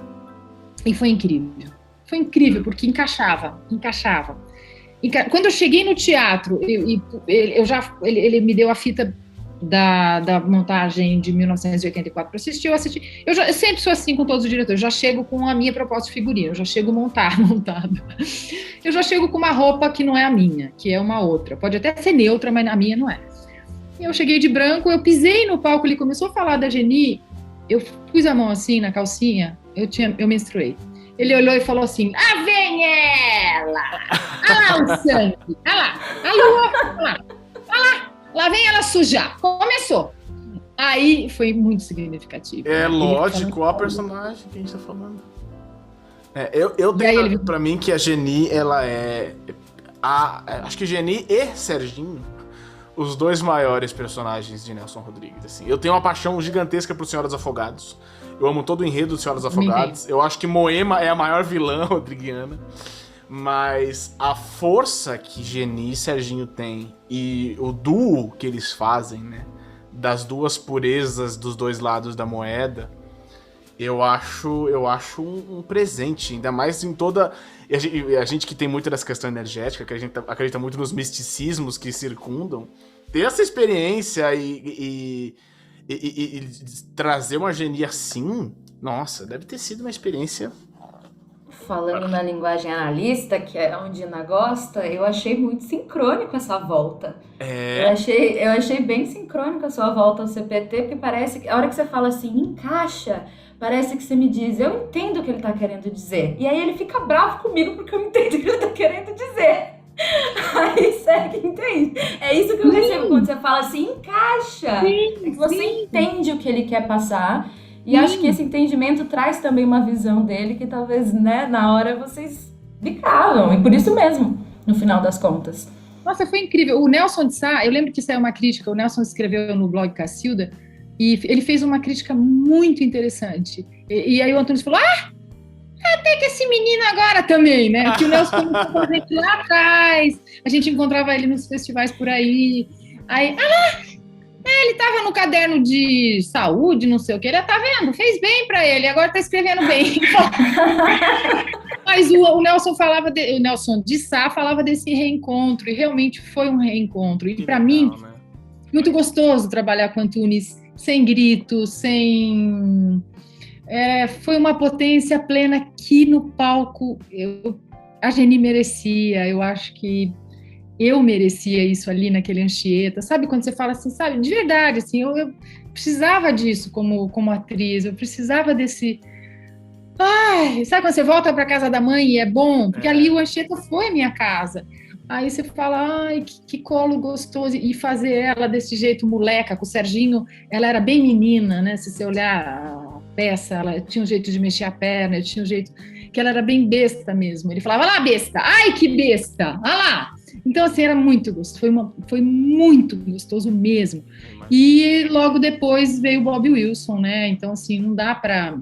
e foi incrível. Foi incrível, porque encaixava. Quando eu cheguei no teatro, ele me deu a fita da montagem de 1984 para assistir, eu assisti. Eu sempre sou assim com todos os diretores, eu já chego com a minha proposta de figurino, eu já chego montada. Eu já chego com uma roupa que não é a minha, que é uma outra. Pode até ser neutra, mas a minha não é. Eu cheguei de branco, eu pisei no palco, ele começou a falar da Geni, eu pus a mão assim na calcinha, eu menstruei. Ele olhou e falou assim, vem ela! Olha lá o sangue! Olha lá! A lua! Olha lá! Lá vem ela sujar! Começou! Aí foi muito significativo. É lógico, a personagem que a gente tá falando. Eu tenho pra mim que a Geni, ela é... acho que Geni e Serginho, os dois maiores personagens de Nelson Rodrigues. Assim. Eu tenho uma paixão gigantesca por Senhora dos Afogados. Eu amo todo o enredo de Senhora dos Afogados. Eu acho que Moema é a maior vilã rodriguiana. Mas a força que Geni e Serginho têm e o duo que eles fazem, né? Das duas purezas dos dois lados da moeda, eu acho um presente. Ainda mais em toda... A gente que tem muito dessa questão energética, que a gente acredita muito nos misticismos que circundam, ter essa experiência e trazer uma Geni assim, nossa, deve ter sido uma experiência... Falando na linguagem analista, que é onde Ana gosta, eu achei muito sincrônico essa volta. Eu achei bem sincrônico a sua volta ao CPT, porque parece que a hora que você fala assim, encaixa, parece que você me diz, eu entendo o que ele tá querendo dizer. E aí ele fica bravo comigo porque eu entendo o que ele tá querendo dizer. Aí segue, entende? É isso que eu recebo quando você fala assim, encaixa. É que você entende o que ele quer passar. E acho que esse entendimento traz também uma visão dele que talvez, né, na hora vocês bicavam. E por isso mesmo, no final das contas. Nossa, foi incrível. O Nelson de Sá, eu lembro que isso é uma crítica, o Nelson escreveu no blog Cacilda, e ele fez uma crítica muito interessante. E aí o Antunes falou, até que esse menino agora também, né? Que o Nelson começou a gente lá atrás, a gente encontrava ele nos festivais por aí. Aí, ele estava no caderno de saúde, não sei o que, ele tá vendo, fez bem para ele, agora tá escrevendo bem. Mas o Nelson de Sá falava desse reencontro, e realmente foi um reencontro. E para mim, muito gostoso trabalhar com Antunes, sem gritos, sem... foi uma potência plena que no palco a Geni merecia, eu acho que eu merecia isso ali naquele Anchieta, sabe? Quando você fala assim, sabe? De verdade, assim, eu precisava disso como atriz, eu precisava desse... sabe quando você volta para casa da mãe e é bom? Porque ali o Anchieta foi a minha casa. Aí você fala, que colo gostoso. E fazer ela desse jeito, moleca, com o Serginho, ela era bem menina, né? Se você olhar a peça, ela tinha um jeito de mexer a perna, tinha um jeito que ela era bem besta mesmo. Ele falava, lá, besta! Ai, que besta! Ah lá! Então, assim, era muito gostoso, foi muito gostoso mesmo. E logo depois veio o Bob Wilson, né? Então, assim, não dá pra...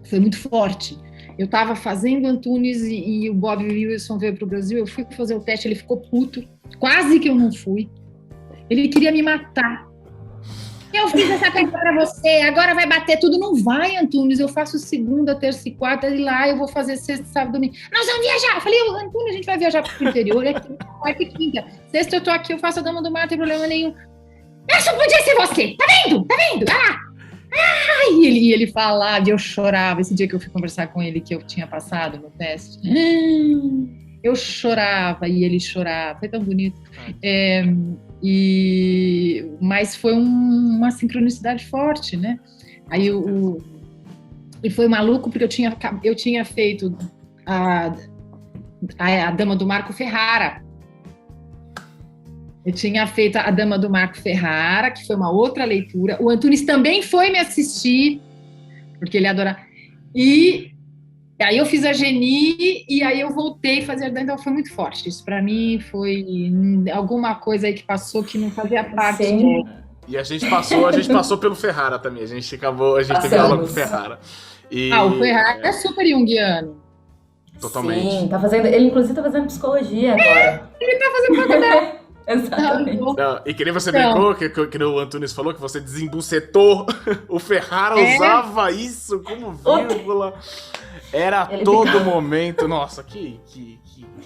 Foi muito forte. Eu tava fazendo Antunes e o Bob Wilson veio pro Brasil, eu fui fazer o teste, ele ficou puto, quase que eu não fui. Ele queria me matar. Eu fiz essa peça para você, agora vai bater tudo. Não vai, Antunes, eu faço segunda, terça e quarta, e lá eu vou fazer sexta, sábado, domingo. Nós vamos viajar. Eu falei, Antunes, a gente vai viajar pro interior, é quarta e quinta. Sexta eu tô aqui, eu faço a Dama do Mar, não tem problema nenhum. Isso podia ser você, tá vendo? Tá vendo? E ele falava, e eu chorava. Esse dia que eu fui conversar com ele, que eu tinha passado no teste, eu chorava e ele chorava. Foi tão bonito. Mas foi uma sincronicidade forte, né? Aí e foi maluco porque eu tinha feito a Dama do Marco Ferrara. Eu tinha feito a Dama do Marco Ferrara, que foi uma outra leitura. O Antunes também foi me assistir, porque ele adora. E aí eu fiz a Geni, e aí eu voltei a fazer. Então foi muito forte. Isso para mim foi alguma coisa aí que passou que não fazia parte. E a gente passou pelo Ferrara também. A gente teve aula com o Ferrara. O Ferrara é super junguiano. Totalmente. Sim, ele inclusive tá fazendo psicologia agora. Ele tá fazendo faculdade. Exatamente. Não, e que nem você brincou, que o Antunes falou, que você desembucetou. O Ferrara usava isso como vírgula. Era todo momento. Nossa, que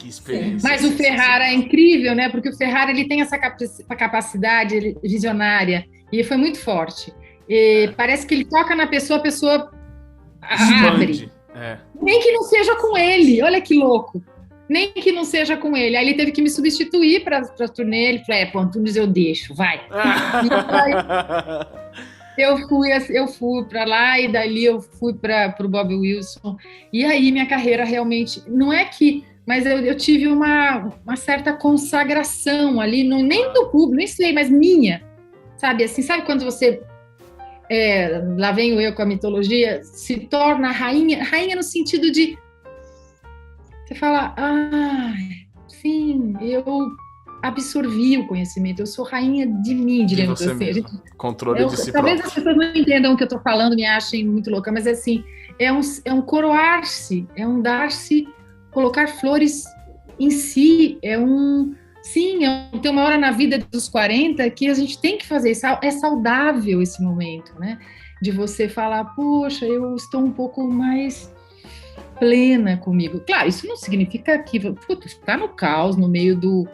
experiência. Mas o Ferrara é incrível, né? Porque o Ferrara ele tem essa capacidade visionária. E foi muito forte. E parece que ele toca na pessoa, a pessoa abre. Nem que não seja com ele. Olha que louco. Nem que não seja com ele. Aí ele teve que me substituir para a turnê. Ele falou, Antunes, eu deixo, vai. Eu fui para lá e dali eu fui para o Bob Wilson. E aí minha carreira realmente... Não é que... Mas eu tive uma certa consagração ali, nem do público, nem sei, mas minha. Sabe assim, sabe quando você... lá venho eu com a mitologia, se torna rainha no sentido de... Você fala, sim, eu absorvi o conhecimento, eu sou rainha de mim, digamos assim. Controle de si talvez próprio. as pessoas não entendam o que eu estou falando, me achem muito louca, mas assim, é um coroar-se, é um dar-se, colocar flores em si, tem uma hora na vida dos 40 que a gente tem que fazer isso, é saudável esse momento, né? De você falar, poxa, eu estou um pouco mais... plena comigo. Claro, isso não significa que você está no caos, no meio do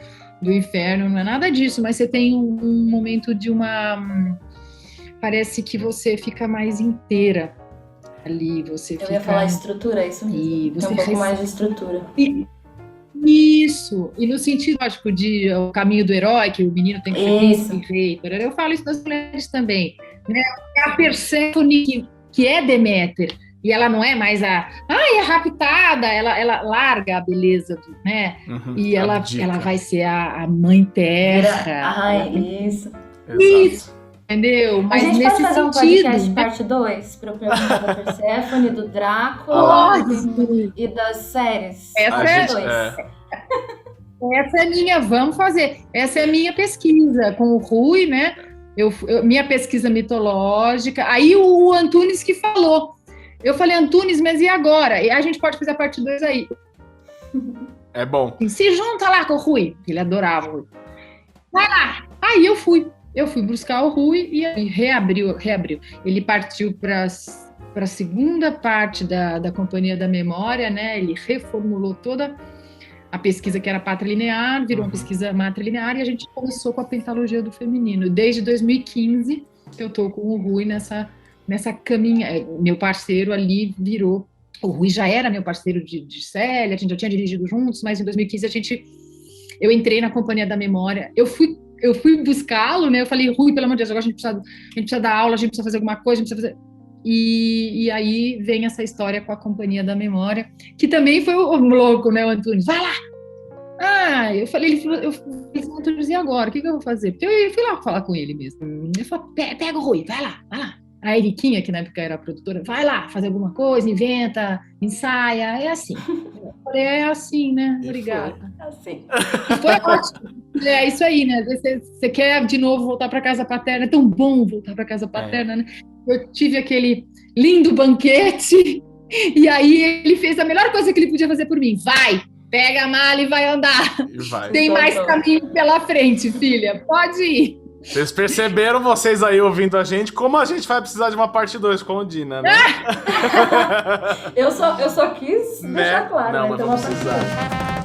inferno, não é nada disso, mas você tem um momento de parece que você fica mais inteira ali, Eu ia falar estrutura, isso mesmo. E você tem um pouco mais de estrutura. Isso, e no sentido, lógico, de o caminho do herói, que o menino tem que ser perfeito. Eu falo isso das mulheres também. Né? A Perséfone, que é Deméter, e ela não é mais é raptada, ela larga a beleza, né? E ela vai ser a mãe terra. Isso. Isso, entendeu? Mas a gente nesse pode fazer um sentido, podcast parte 2 para perguntar da Perséfone, do Drácula e das séries. Essa é minha, vamos fazer. Essa é a minha pesquisa com o Rui, né? Minha pesquisa mitológica. Aí o Antunes que falou. Eu falei, Antunes, mas e agora? E a gente pode fazer a parte 2 aí. É bom. Se junta lá com o Rui. Ele adorava o Rui. Vai lá. Aí eu fui buscar o Rui e reabriu. Ele partiu para a segunda parte da Companhia da Memória, né? Ele reformulou toda a pesquisa que era patrilinear, virou uma pesquisa matrilinear, e a gente começou com a pentalogia do feminino. Desde 2015 que eu estou com o Rui nessa caminhada. Meu parceiro ali virou... O Rui já era meu parceiro de Célia, a gente já tinha dirigido juntos, mas em 2015 eu entrei na Companhia da Memória. Eu fui buscá-lo, né? Eu falei, Rui, pelo amor de Deus, agora a gente precisa dar aula, a gente precisa fazer alguma coisa, a gente precisa fazer... E aí vem essa história com a Companhia da Memória, que também foi o louco, né, o Antunes? Vai lá! Eu falei, ele falou, Antunes, e agora? O que eu vou fazer? Porque eu fui lá falar com ele mesmo. Ele falou, pega o Rui, vai lá. A Eriquinha, que na época era a produtora, vai lá, fazer alguma coisa, inventa, ensaia, é assim. Eu falei, é assim, né? Obrigada. É assim. Foi ótimo. É isso aí, né? Você quer de novo voltar para casa paterna, é tão bom voltar para casa paterna, né? Eu tive aquele lindo banquete, e aí ele fez a melhor coisa que ele podia fazer por mim. Vai, pega a mala e vai andar. Tem mais caminho pela frente, filha, pode ir. Vocês perceberam, vocês aí ouvindo a gente, como a gente vai precisar de uma parte 2 com o Dina, né? Eu só quis Né? deixar claro, Não, né? mas Então, vamos uma parte precisar. dois.